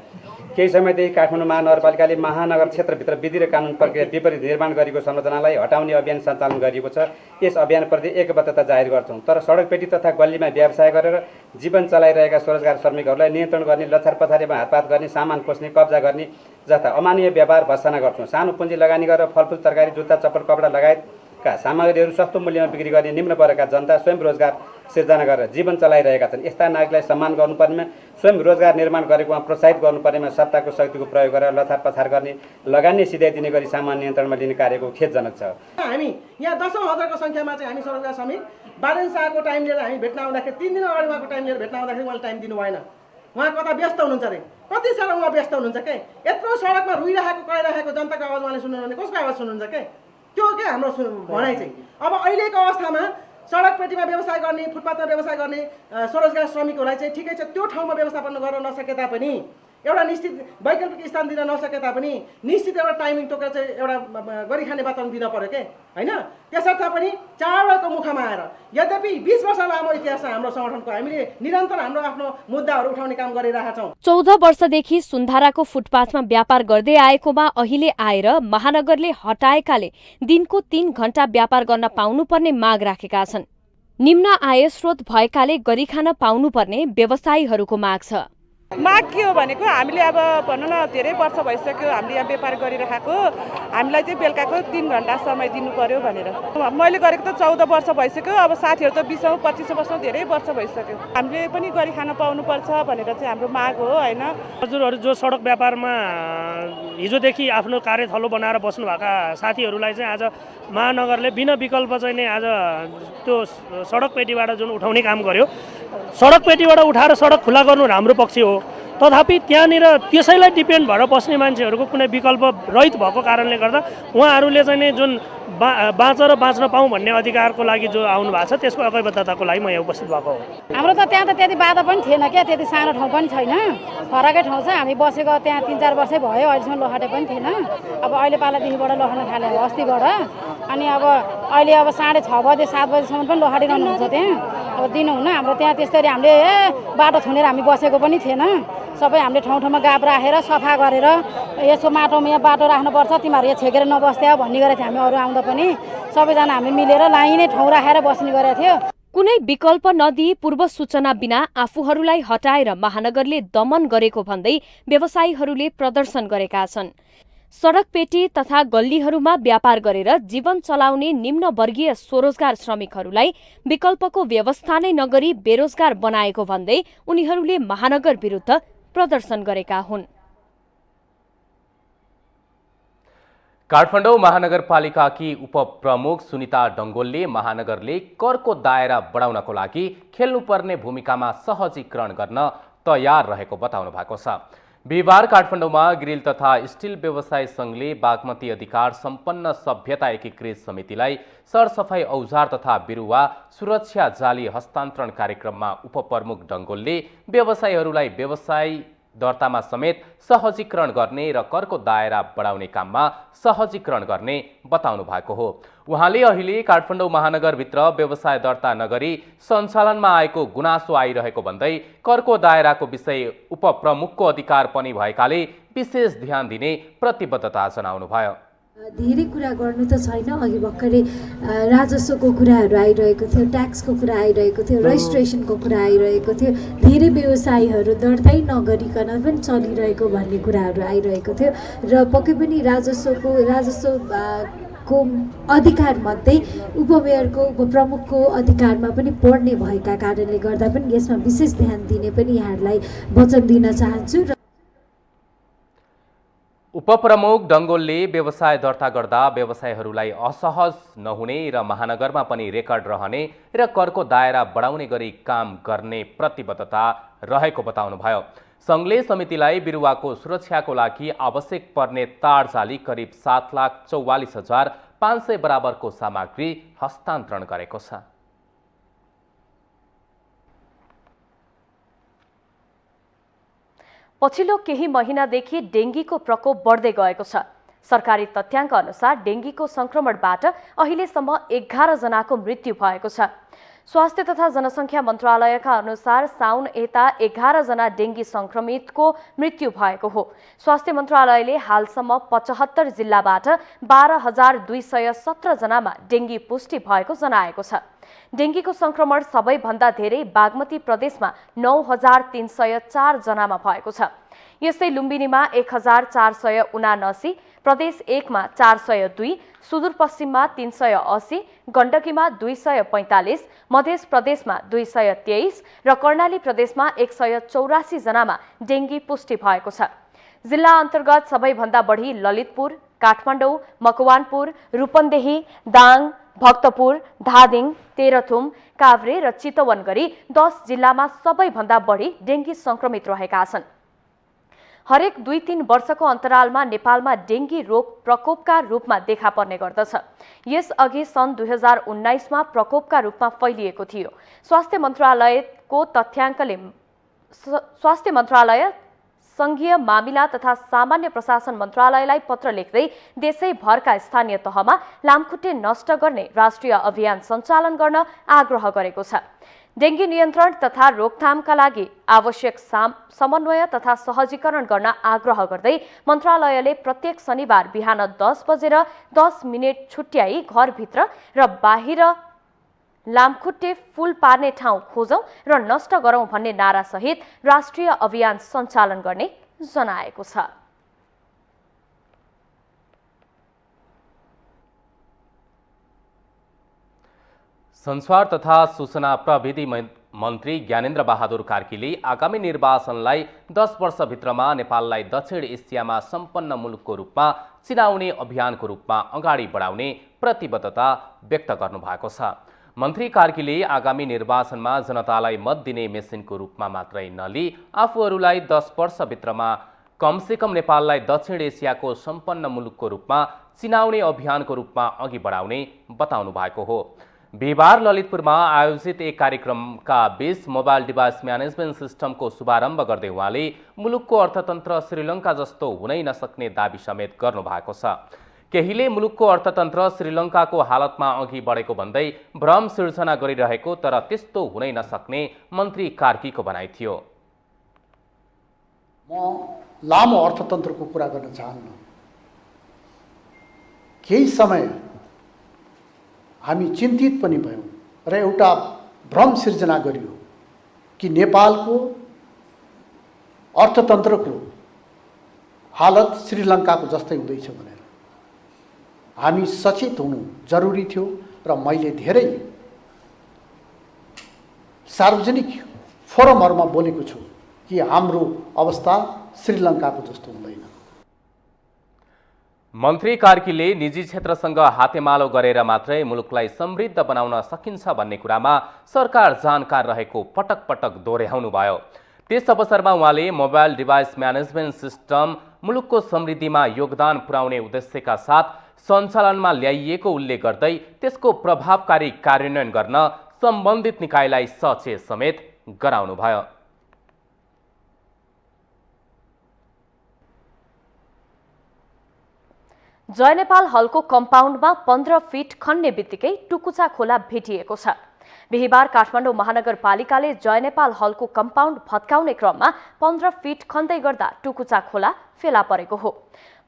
केही समयदेखि काठमाडौँ महानगरपालिकाले महानगर क्षेत्रभित्र विधि र कानुन प्रक्रिया विपरीत निर्माण गरेको संरचनालाई हटाउने अभियान सञ्चालन गरिएको छ। यस अभियानप्रति एकबद्धता जाहेर गर्छौँ। तर सडकपेटी तथा गल्लीमा व्यवसाय गरेर जीवन चलाइरहेका स्वरोजगार श्रमिकहरूलाई नियन्त्रण गर्ने, लछार पछारीमा हातपात गर्ने, सामान खोज्ने, कब्जा गर्ने जस्ता अमानवीय व्यवहार भर्त्सना गर्छौँ। सानो पुँजी लगानी गरेर फलफुल, तरकारी, जुत्ता, चप्पल, कपडा लगायतका सामग्रीहरू सस्तो मूल्यमा बिक्री गर्ने निम्न वर्गका जनता स्वयं रोजगार सिर्जना गरेर जीवन चलाइरहेका छन्। यस्ता नागरिकलाई सम्मान गर्नुपर्नेमा, स्वयं रोजगार निर्माण गरेकोमा प्रोत्साहित गर्नुपर्नेमा सत्ताको शक्तिको प्रयोग गरेर लथार पथार गर्ने, लगानी सिधाइदिने गरी सामान नियन्त्रणमा लिने कार्यको खेदजनक छ। हामी यहाँ 10,000को संख्यामा चाहिँ हामी स्वरोजगार श्रमिक बालेन शाहको टाइम लिएर हामी भेट्न आउँदाखेरि 3 दिन अगाडि उहाँको टाइम लिएर भेट्न आउँदाखेरि उहाँले टाइम दिनु भएन। उहाँ कता व्यस्त हुनुहुन्छ अरे, कति साह्रो उहाँ व्यस्त हुनुहुन्छ के? यत्रो सडकमा रुइरहेको कराइरहेको जनताको आवाज उहाँले सुन्नुहुन्न, कसको आवाज सुन्नुहुन्छ के? त्यो के हाम्रो भनाइ चाहिँ। अब अहिलेको अवस्थामा सडकपेटीमा व्यवसाय गर्ने, फुटपाथमा व्यवसाय गर्ने स्वरोजगार श्रमिकहरूलाई चाहिँ ठिकै छ, त्यो ठाउँमा व्यवस्थापन गर्न नसके तापनि, एउटा निश्चित वैकल्पिक स्थान दिन नसके तापनि निश्चित एउटा टाइमिङ तोकेर चाहिँ एउटा गरिखाने वातावरण दिन पर्यो के, होइन? त्यसर्थ पनि चाडबाडको मुखमा आएर, यद्यपि 20 वर्ष लामो इतिहास छ हाम्रो सङ्गठनको, हामीले निरन्तर हाम्रो आफ्नो मुद्दाहरू उठाउने काम गरिरहेका छौँ। 14 वर्षदेखि सुन्धाराको फुटपाथमा व्यापार गर्दै आएकोमा अहिले आएर महानगरले हटाएकाले दिनको 3 घण्टा व्यापार गर्न पाउनुपर्ने माग राखेका छन्। निम्न आय स्रोत भएकाले गरिखान पाउनुपर्ने व्यवसायीहरूको माग छ। माग के हो भनेको हामीले अब भनौँ न धेरै वर्ष भइसक्यो हामीले यहाँ व्यापार गरिरहेको, हामीलाई चाहिँ बेलुकाको 3 घन्टा समय दिनु पर्यो भनेर। मैले गरेको त 14 वर्ष भइसक्यो, अब साथीहरू त 20-25 वर्ष धेरै वर्ष भइसक्यो। हामीले पनि गरी खान पाउनुपर्छ भनेर चाहिँ हाम्रो माग हो होइन। हजुरहरू जो सडक व्यापारमा हिजोदेखि आफ्नो कार्यथलो बनाएर बस्नुभएका साथीहरूलाई चाहिँ आज महानगरले बिना विकल्प चाहिँ नै आज त्यो सडक पेटीबाट जुन उठाउने काम गर्यो, सडक पेटीबाट उठाएर सडक खुला गर्नु हाम्रो पक्ष हो। तथापि त्यहाँनिर त्यसैलाई डिपेन्ड भएर बस्ने मान्छेहरूको कुनै विकल्प रहित भएको कारणले गर्दा उहाँहरूले चाहिँ नै जुन बाँचेर बाँच्न पाऊँ भन्ने अधिकारको लागि जो आउनु भएको छ त्यसको एकैबद्धताको लागि म यहाँ उपस्थित भएको हो। हाम्रो त त्यहाँ त त्यति बाधा पनि थिएन क्या, त्यति सानो ठाउँ पनि छैन, फरकै ठाउँ छ। हामी बसेको त्यहाँ 3-4 वर्षै भयो, अहिलेसम्म लोहाटे पनि थिएन। अब अहिले पालादेखिबाट लोहाट्न थाले अस्तिबाट, अनि अब अहिले अब 6:30 बजे 7 बजीसम्म पनि लोहाटिरहनुहुन्छ त्यहाँ। अब दिनुहुन्न, हाम्रो त्यहाँ त्यस्तरी हामीले बाटो थुनेर हामी बसेको पनि थिएन। सबै हामीले ठाउँ ठाउँमा गाप राखेर सफा गरेर यसो माटोमा यहाँ बाटो राख्नुपर्छ, तिमीहरू यहाँ छेकेर नबस्थे भन्ने गरेको थियो। हामी अरू आउँदा पनि सबैजना हामी मिलेर लाइनै ठाउँ राखेर बस्ने गरेको थियो। कुनै विकल्प नदिई पूर्व सूचना बिना आफूहरूलाई हटाएर महानगरले दमन गरेको भन्दै व्यवसायीहरूले प्रदर्शन गरेका छन्। सडक पेटी तथा गल्लीहरूमा व्यापार गरेर जीवन चलाउने निम्न वर्गीय स्वरोजगार श्रमिकहरूलाई विकल्पको व्यवस्था नै नगरी बेरोजगार बनाएको भन्दै उनीहरूले महानगर विरुद्ध प्रदर्शन गरेका हुन्। काठमाडौँ महानगरपालिकाकी उपप्रमुख सुनिता डङ्गोलले महानगरले करको दायरा बढाउनको लागि खेल्नुपर्ने भूमिकामा सहजीकरण गर्न तयार रहेको बताउनु भएको छ। बिहिबार काठमाडौँमा ग्रिल तथा स्टिल व्यवसाय सङ्घले बागमती अधिकार सम्पन्न सभ्यता एकीकृत समितिलाई सरसफाई औजार तथा बिरुवा सुरक्षा जाली हस्तान्तरण कार्यक्रममा उपप्रमुख डङ्गोलले व्यवसायीहरूलाई व्यवसाय दर्तामा समेत सहजीकरण गर्ने र करको दायरा बढाउने काममा सहजीकरण गर्ने बताउनु भएको हो। उहाँले अहिले काठमाडौँ महानगरभित्र व्यवसाय दर्ता नगरी सञ्चालनमा आएको गुनासो आइरहेको भन्दै करको दायराको विषय उपप्रमुखको अधिकार पनि भएकाले विशेष ध्यान दिने प्रतिबद्धता जनाउनुभयो। धेरै कुरा गर्नु त छैन, अघि भर्खरै राजस्वको कुराहरू आइरहेको थियो, ट्याक्सको कुरा आइरहेको थियो, रजिस्ट्रेसनको कुरा आइरहेको थियो, धेरै व्यवसायीहरू दर्तै नगरिकन पनि चलिरहेको भन्ने कुराहरू आइरहेको थियो र पक्कै पनि राजस्वको अधिकारमध्ये उपमेयरको उपप्रमुखको अधिकारमा पनि पर्ने भएका कारणले गर्दा पनि यसमा विशेष ध्यान दिने पनि यहाँहरूलाई वचन दिन चाहन्छु। उपप्रमुख डङ्गोलले व्यवसाय दर्ता गर्दा व्यवसायीहरूलाई असहज नहुने र महानगरमा पनि रेकर्ड रहने र करको दायरा बढाउने गरी काम गर्ने प्रतिबद्धता रहेको बताउनुभयो। सङ्घले समितिलाई बिरुवाको सुरक्षाको लागि आवश्यक पर्ने तारजाली करिब 7,44,500 बराबरको सामग्री हस्तान्तरण गरेको छ। पछिल्लो केही महिनादेखि डेङ्गीको प्रकोप बढ्दै गएको छ। सरकारी तथ्याङ्क अनुसार डेङ्गीको संक्रमणबाट अहिलेसम्म 11 जनाको मृत्यु भएको छ। स्वास्थ्य तथा जनसङ्ख्या मन्त्रालयका अनुसार साउन यता 11 जना डेङ्गी संक्रमितको मृत्यु भएको हो। स्वास्थ्य मन्त्रालयले हालसम्म 75 जिल्लाबाट 12,217 जनामा डेङ्गी पुष्टि भएको जनाएको छ। डेङ्गीको संक्रमण सबैभन्दा धेरै बागमती प्रदेशमा 9,304 जनामा भएको छ। यस्तै लुम्बिनीमा 1,479, प्रदेश 1 मा 402, सुदूरपश्चिममा 380, गण्डकीमा 245, मध्य प्रदेशमा 223 र कर्णाली प्रदेशमा 184 जनामा डेङ्गी पुष्टि भएको छ। जिल्ला अन्तर्गत सबैभन्दा बढी ललितपुर, काठमाडौँ, मकवानपुर, रूपन्देही, दाङ, भक्तपुर, धादिङ, तेह्रथुम, काभ्रे र चितवन गरी 10 जिल्लामा सबैभन्दा बढी डेङ्गी संक्रमित रहेका छन्। हरेक 2-3 वर्षको अन्तरालमा नेपालमा डेङ्गी रोग प्रकोपका रूपमा देखा पर्ने गर्दछ। यसअघि सन् 2019 मा प्रकोपका रूपमा फैलिएको थियो। स्वास्थ्य मन्त्रालय संघीय मामिला तथा सामान्य प्रशासन मन्त्रालयलाई पत्र लेख्दै देशैभरका स्थानीय तहमा लामखुट्टे नष्ट गर्ने राष्ट्रिय अभियान सञ्चालन गर्न आग्रह गरेको छ। डेङ्गी नियन्त्रण तथा रोकथामका लागि आवश्यक समन्वय तथा सहजीकरण गर्न आग्रह गर्दै मन्त्रालयले प्रत्येक शनिबार बिहान 10 बजेर 10 मिनेट छुट्याई घरभित्र र बाहिर लामखुट्टे फूल पार्ने ठाउँ खोजौं र नष्ट गरौं भन्ने नारासहित राष्ट्रिय अभियान सञ्चालन गर्ने जनाएको छ। संचार तथा सूचना प्रविधि मन्त्री ज्ञानेन्द्र बहादुर कार्कीले आगामी निर्वाचनलाई 10 वर्षभित्रमा नेपाललाई दक्षिण एसियामा सम्पन्न मुलुकको रूपमा चिनाउने अभियानको रूपमा अगाडि बढाउने प्रतिबद्धता व्यक्त गर्नुभएको छ। मन्त्री कार्कीले आगामी निर्वाचनमा जनतालाई मत दिने मेसिनको रूपमा मात्रै नलिई आफूहरूलाई 10 वर्षभित्रमा कमसेकम नेपाललाई दक्षिण एसियाको सम्पन्न मुलुकको रूपमा चिनाउने अभियानको रूपमा अघि बढाउने बताउनु भएको हो। बिहिबार ललितपुरमा आयोजित एक कार्यक्रमका बीच मोबाइल डिभाइस म्यानेजमेन्ट सिस्टमको शुभारम्भ गर्दै उहाँले मुलुकको अर्थतन्त्र श्रीलङ्का जस्तो हुनै नसक्ने दाबी समेत गर्नुभएको छ। केहीले मुलुकको अर्थतन्त्र श्रीलङ्काको हालतमा अघि बढेको भन्दै भ्रम सिर्जना गरिरहेको तर त्यस्तो हुनै नसक्ने मन्त्री कार्कीको भनाइ थियो। म लामो अर्थतन्त्रको कुरा गर्न चाहन्न। केही समय हामी चिन्तित पनि भयौँ र एउटा भ्रम सिर्जना गरियो कि नेपालको अर्थतन्त्रको हालत श्रीलङ्काको जस्तै हुँदैछ भनेर। हामी सचेत हुनु जरुरी थियो र मैले धेरै सार्वजनिक फोरमहरूमा बोलेको छु कि हाम्रो अवस्था श्रीलङ्काको जस्तो हुँदैन। मन्त्री कार्कीले निजी क्षेत्रसँग हातेमालो गरेर मात्रै मुलुकलाई समृद्ध बनाउन सकिन्छ भन्ने कुरामा सरकार जानकार रहेको पटक पटक दोहोर्याउनु भयो। त्यस अवसरमा उहाँले मोबाइल डिभाइस म्यानेजमेन्ट सिस्टम मुलुकको समृद्धिमा योगदान पुर्याउने उद्देश्यका साथ सञ्चालनमा ल्याइएको उल्लेख गर्दै त्यसको प्रभावकारी कार्यान्वयन गर्न सम्बन्धित निकायलाई सचेत समेत गराउनुभयो। जय नेपाल हलको कम्पाउन्डमा 15 फिट खन्ने बित्तिकै टुकुचा खोला भेटिएको छ। बिहिबार काठमाडौँ महानगरपालिकाले जय नेपाल हलको कम्पाउन्ड भत्काउने क्रममा 15 फिट खन्दै गर्दा टुकुचा खोला फेला परेको हो।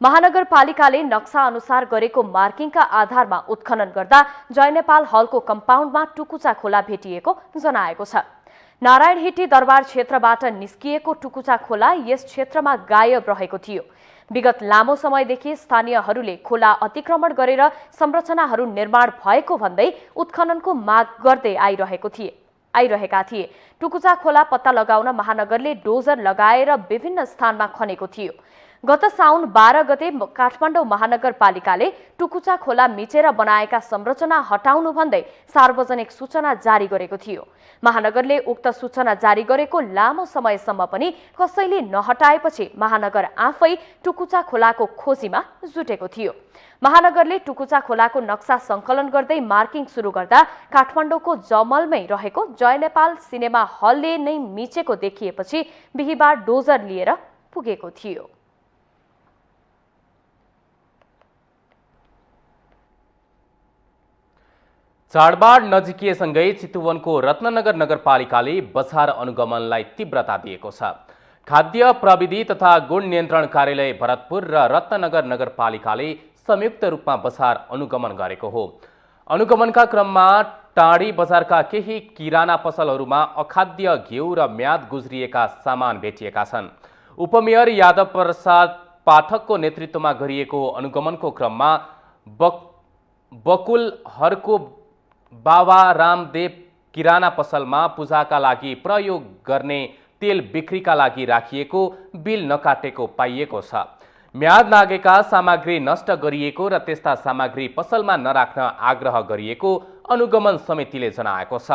महानगरपालिकाले नक्सा अनुसार गरेको मार्किङका आधारमा उत्खनन गर्दा जय नेपाल हलको कम्पाउन्डमा टुकुचा खोला भेटिएको जनाएको छ। नारायण हिटी दरबार क्षेत्रबाट निस्किएको टुकुचा खोला यस क्षेत्रमा गायब रहेको थियो। विगत लामो समयदेखि स्थानीयहरूले खोला अतिक्रमण गरेर संरचनाहरू निर्माण भएको भन्दै उत्खननको माग गर्दै आइरहेका थिए। टुकुचा खोला पत्ता लगाउन महानगरले डोजर लगाएर विभिन्न स्थानमा खनेको थियो। गत साउन 12 गते काठमाडौँ महानगरपालिकाले टुकुचा खोला मिचेर बनाएका संरचना हटाउनु भन्दै सार्वजनिक सूचना जारी गरेको थियो। महानगरले उक्त सूचना जारी गरेको लामो समयसम्म पनि कसैले नहटाएपछि महानगर आफै टुकुचा खोलाको खोजीमा जुटेको थियो। महानगरले टुकुचा खोलाको नक्सा संकलन गर्दै मार्किङ सुरु गर्दा काठमाडौँको जमलमै रहेको जय नेपाल सिनेमा हलले नै मिचेको देखिएपछि बिहिबार डोजर लिएर पुगेको थियो। चाडबाड नजिकिएसँगै चितुवनको रत्ननगर नगरपालिकाले बजार अनुगमनलाई तीव्रता दिएको छ। खाद्य प्रविधि तथा गुण नियन्त्रण कार्यालय भरतपुर र रत्ननगर नगरपालिकाले संयुक्त रूपमा बजार अनुगमन गरेको हो। अनुगमनका क्रममा टाढी बजारका केही किराना पसलहरूमा अखाद्य घिउ र म्याद गुज्रिएका सामान भेटिएका छन्। उपमेयर यादव प्रसाद पाठकको नेतृत्वमा गरिएको अनुगमनको क्रममा बकुलहरको बाबा रामदेव किराना पसलमा पूजाका लागि प्रयोग गर्ने तेल बिक्रीका लागि राखिएको बिल नकाटेको पाइएको छ। म्याद लागेका सामग्री नष्ट गरिएको र त्यस्ता सामग्री पसलमा नराख्न आग्रह गरिएको अनुगमन समितिले जनाएको छ।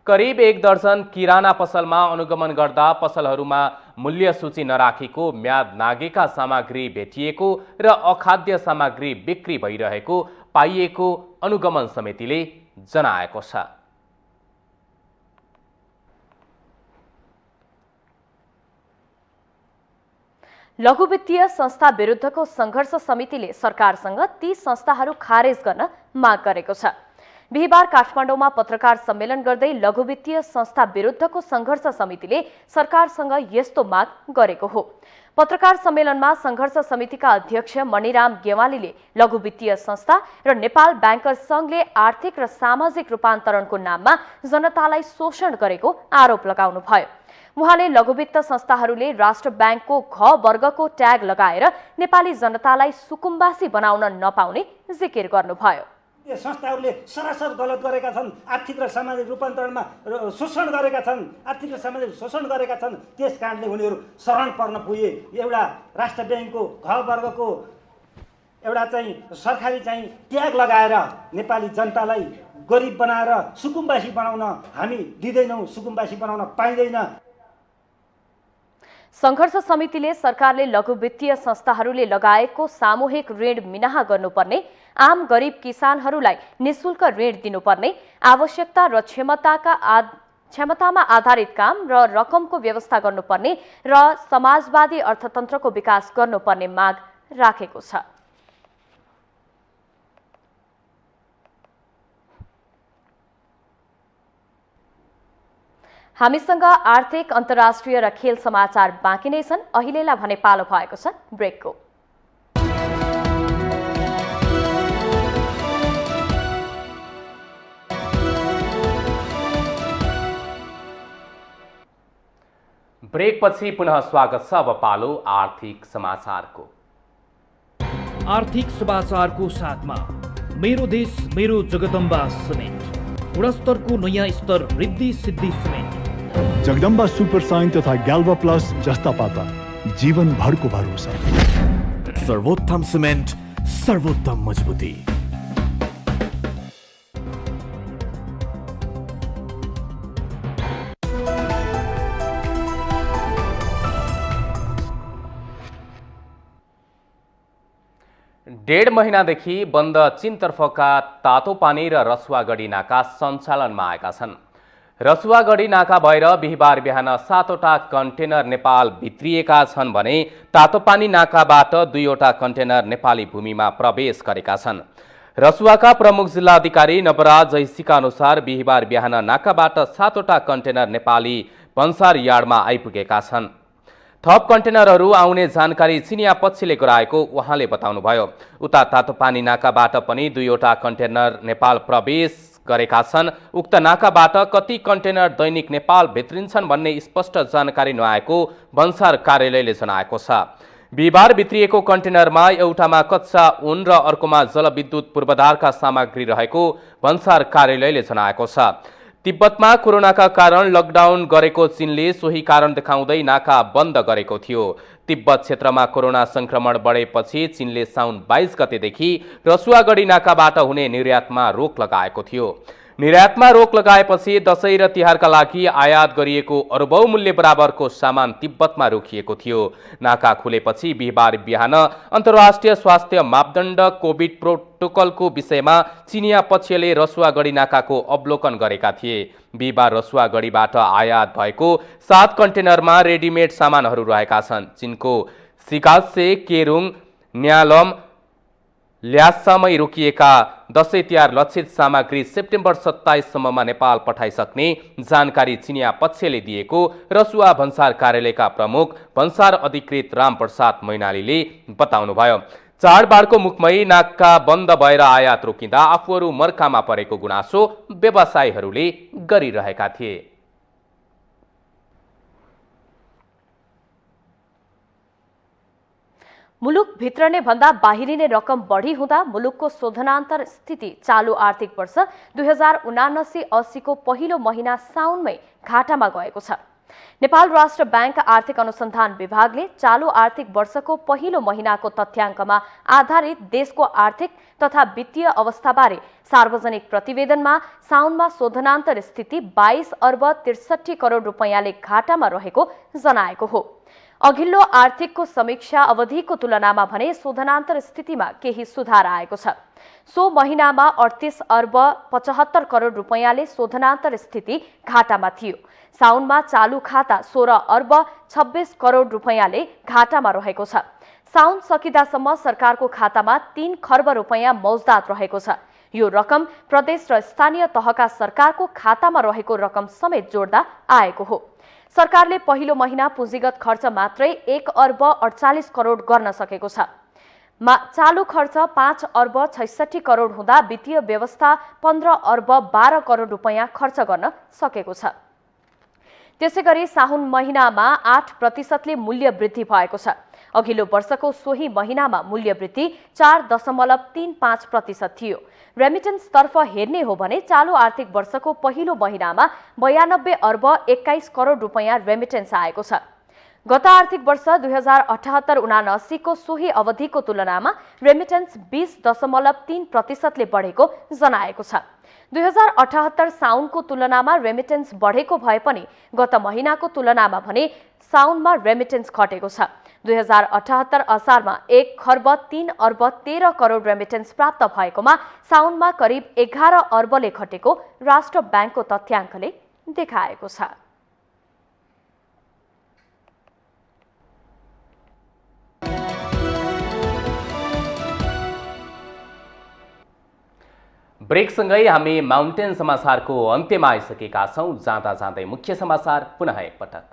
करिब 1 दर्जन किराना पसलमा अनुगमन गर्दा पसलहरूमा मूल्य सूची नराखेको म्याद लागेका सामग्री भेटिएको र अखाद्य सामग्री बिक्री भइरहेको पाइएको अनुगमन समितिले जनाएको छ। लघु वित्तीय संस्था विरुद्धको संघर्ष समितिले सरकारसँग ती संस्थाहरू खारेज गर्न माग गरेको छ। बिहिबार काठमाडौँमा पत्रकार सम्मेलन गर्दै लघु वित्तीय संस्था विरुद्धको संघर्ष समितिले सरकारसँग यस्तो माग गरेको हो। पत्रकार सम्मेलनमा संघर्ष समितिका अध्यक्ष मणिराम गेवालीले लघु वित्तीय संस्था र नेपाल ब्याङ्कर्स संघले आर्थिक र सामाजिक रूपान्तरणको नाममा जनतालाई शोषण गरेको आरोप लगाउनुभयो। उहाँले लघुवित्त संस्थाहरूले राष्ट्र ब्याङ्कको घ वर्गको ट्याग लगाएर नेपाली जनतालाई सुकुम्बासी बनाउन नपाउने जिकिर गर्नुभयो। संस्थाहरूले सरासर गलत गरेका छन्, आर्थिक र सामाजिक रूपान्तरणमा शोषण गरेका छन्, आर्थिक र सामाजिक शोषण गरेका छन्। त्यस कारणले उनीहरू शरण पर्न पुगे। एउटा राष्ट्र ब्याङ्कको घ वर्गको एउटा चाहिँ सरकारी चाहिँ ट्याग लगाएर नेपाली जनतालाई गरिब बनाएर सुकुम्बासी बनाउन हामी दिँदैनौँ, सुकुम्बासी बनाउन पाइँदैन। संघर्ष समितिले सरकारले लघु वित्तीय संस्थाहरूले लगाएको सामूहिक ऋण मिनाहा गर्नुपर्ने, आम गरिब किसानहरूलाई निशुल्क ऋण दिनुपर्ने, आवश्यकता र क्षमतामा आधारित काम र रकमको व्यवस्था गर्नुपर्ने र समाजवादी अर्थतन्त्रको विकास गर्नुपर्ने माग राखेको छ। हामीसँग आर्थिक, अन्तर्राष्ट्रिय र खेल समाचार बाँकी नै छन्। अहिलेलाई भने पालो भएको छ ब्रेकको। ब्रेकपछि पुनः स्वागत छ। अब पालो आर्थिक समाचारको। आर्थिक समाचारको साथमा मेरो देश मेरो जगदम्बा सिमेन्ट, गुणस्तरको नयाँ स्तर Riddhi Siddhi cement, Jagadamba super sign तथा ग्याल्वा प्लस जस्ता पाता जीवन भरको भरोसा। सर्वोत्तम सिमेन्ट, सर्वोत्तम मजबुती। डेढ महिनादेखि बन्द चीनतर्फका तातोपानी र रसुवागढी नाका सञ्चालनमा आएका छन्। रसुवागढी नाका भएर बिहिबार बिहान 7वटा कन्टेनर नेपाल भित्रिएका छन् भने तातोपानी नाकाबाट 2वटा कन्टेनर नेपाली भूमिमा प्रवेश गरेका छन्। रसुवाका प्रमुख जिल्लाधिकारी नवराज जैसीका अनुसार बिहिबार बिहान नाकाबाट 7वटा कन्टेनर नेपाली भन्सार यार्डमा आइपुगेका छन्। थप कन्टेनरहरू आउने जानकारी चिनिया पक्षले गराएको उहाँले बताउनुभयो। उता तातोपानी नाकाबाट पनि 2वटा कन्टेनर नेपाल प्रवेश गरेका छन्। उक्त नाकाबाट कति कन्टेनर दैनिक नेपाल भित्रिन्छन् भन्ने स्पष्ट जानकारी नआएको भन्सार कार्यालयले जनाएको छ। बिहिबार भित्रिएको कन्टेनरमा एउटामा कच्चा ऊन र अर्कोमा जलविद्युत पूर्वाधारका सामग्री रहेको भन्सार कार्यालयले जनाएको छ। तिब्बतमा कोरोनाका कारण लकडाउन गरेको चीनले सोही कारण देखाउँदै नाका बन्द गरेको थियो। तिब्बत क्षेत्रमा कोरोना संक्रमण बढेपछि चीनले साउन 22 गतेदेखि रसुवागढी नाकाबाट हुने निर्यातमा रोक लगाएको थियो। निर्यातमा रोक लगाएपछि दशैं र तिहारका लागि आयात गरिएको अरबौं मूल्य बराबरको सामान तिब्बतमा रोकिएको थियो। नाका खुलेपछि बिहिबार बिहान अन्तर्राष्ट्रिय स्वास्थ्य मापदण्ड कोभिड प्रोटोकलको विषयमा चिनिया पक्षले रसुवागढी नाकाको अवलोकन गरेका थिए। बिहिबार रसुवागढीबाट आयात भएको 7 कन्टेनरमा रेडिमेड सामानहरू रहेका छन्। चीनको सिकासे, केरुङ, न्यालम, ल्यासामै रोकिएका दशैं तिहार लक्षित सामग्री सेप्टेम्बर 27 सम्ममा नेपाल पठाइसक्ने जानकारी चिनिया पक्षले दिएको रसुवा भन्सार कार्यालयका प्रमुख भन्सार अधिकृत रामप्रसाद मैनालीले बताउनुभयो। चाडबाडको मुखमै नाका बन्द भएर आयात रोकिँदा आफूहरू मर्कामा परेको गुनासो व्यवसायीहरूले गरिरहेका थिए। मुलुक भित्रने भन्दा बाहिरिने रकम बढी हुँदा मुलुकको शोधनान्तर स्थिति चालु आर्थिक वर्ष 2079-80 को पहिलो महिना साउनमै घाटामा गएको छ। नेपाल राष्ट्र ब्याङ्क आर्थिक अनुसन्धान विभागले चालु आर्थिक वर्षको पहिलो महिनाको तथ्याङ्कमा आधारित देशको आर्थिक तथा वित्तीय अवस्थाबारे सार्वजनिक प्रतिवेदनमा साउनमा शोधनान्तर स्थिति 22 अर्ब 63 करोड रुपैयाँले घाटामा रहेको जनाएको हो। अघिल्लो आर्थिकको समीक्षा अवधिको तुलनामा भने शोधनान्तर स्थितिमा केही सुधार आएको छ। सो महिनामा 38 अर्ब 75 करोड रुपैयाँले शोधनान्तर स्थिति घाटामा थियो। साउनमा चालु खाता 16 अर्ब 26 करोड रुपैयाँले घाटामा रहेको छ। साउन सकिदासम्म सरकारको खातामा 3 खर्ब रुपैयाँ मौजदात रहेको छ। यो रकम प्रदेश र स्थानीय तहका सरकारको खातामा रहेको रकम समेत जोड्दा आएको हो। सरकारले पहिलो महिना पुँजीगत खर्च मात्रै 1 अर्ब 48 करोड गर्न सकेको छ। चालू खर्च 5 अर्ब 66 करोड हुँदा वित्तीय व्यवस्था 15 अर्ब 12 करोड रुपैयाँ खर्च गर्न सकेको छ। त्यसैगरी साउन महिनामा 8% मूल्य वृद्धि भएको छ। अघिल्लो वर्षको सोही महिनामा मूल्य वृद्धि 4.35% थियो। रेमिटेन्स तर्फ हेर्ने हो भने चालू आर्थिक वर्षको पहिलो महिनामा 92 अर्ब 21 करोड रुपैयाँ रेमिटेन्स आएको छ। गत आर्थिक वर्ष 2078-79 को सोही अवधिको तुलनामा रेमिटेन्स 20.3% बढेको जनाएको छ। 2078 साउनको तुलनामा रेमिटेन्स बढेको भए पनि गत महिनाको तुलनामा भने साउनमा रेमिटेन्स घटेको छ। 2078 असारमा 1 खर्ब 3 अर्ब 13 करोड रेमिटेन्स प्राप्त भएकोमा साउनमा करिब 11 अर्बले घटेको राष्ट्र ब्याङ्कको तथ्याङ्कले देखाएको छ। ब्रेकसँगै हामी माउन्टेन समाचारको अन्त्यमा आइसकेका छौं। जाँदा जाँदै मुख्य समाचार पुनः एकपटक।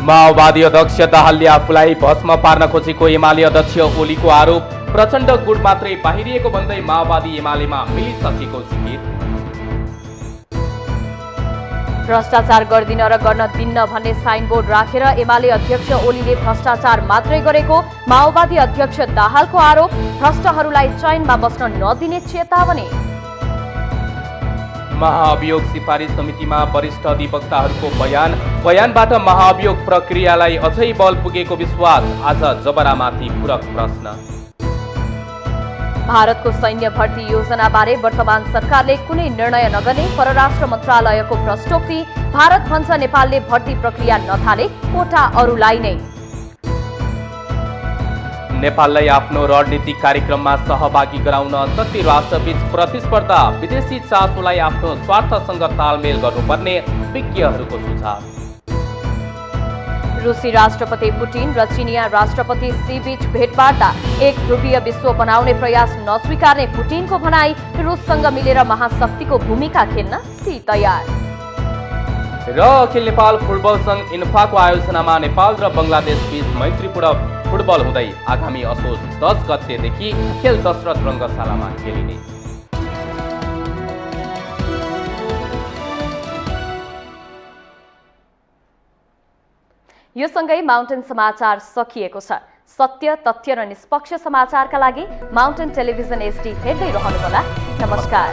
माओवादी अध्यक्ष दाहालले आफूलाई भस्म पार्न खोजेको एमाले अध्यक्ष ओलीको आरोप। प्रचण्ड गुट मात्रै बाहिरिएको भन्दै माओवादी एमालेमा मिलिसकेको जिकिर। भ्रष्टाचार गर्दिन र गर्न दिन्न भन्ने साइनबोर्ड राखेर एमाले अध्यक्ष ओलीले भ्रष्टाचार मात्रै गरेको माओवादी अध्यक्ष दाहालको आरोप। भ्रष्टहरूलाई चयनमा बस्न नदिने चेतावनी। महाअभियोग सिफारिस समितिमा वरिष्ठ अधिवक्ताहरूको बयानबाट महाअभियोग प्रक्रियालाई अझै बल पुगेको विश्वास। आज जबरामाथि पूरक प्रश्न। भारतको सैन्य भर्ती योजनाबारे वर्तमान सरकारले कुनै निर्णय नगर्ने परराष्ट्र मन्त्रालयको प्रश्नोक्ति। भारत भन्छ नेपालले भर्ती प्रक्रिया नथाले कोटा अरूलाई नै। नेपाललाई आफ्नो रणनीतिक कार्यक्रममा सहभागी गराउन शक्ति राष्ट्रबीच प्रतिस्पर्धा। विदेशी चासोलाई आफ्नो स्वार्थसँग तालमेल गर्नुपर्ने विज्ञहरूको सुझाव। रूसी राष्ट्रपति पुटिन र चिनिया राष्ट्रपति सी बीच भेटवार्ता। एक ध्रुवीय विश्व बनाउने प्रयास नस्वीकार्ने पुटिनको भनाई। रूससँग मिलेर महाशक्तिको भूमिका खेल्न सी तयार। र अखिल नेपाल फुटबल संघ इन्फाको आयोजनामा नेपाल र बंगलादेश बीच मैत्रीपूर्ण फुटबल हुँदै आगामी असोज 10 गतेदेखि खेल दशरथ रङ्गशालामा खेलिने। यो सँगै माउन्टेन समाचार सकिएको छ। सत्य, तथ्य र निष्पक्ष समाचारका लागि माउन्टेन टेलिभिजन HD हेर्दै रहनुहोला। नमस्कार।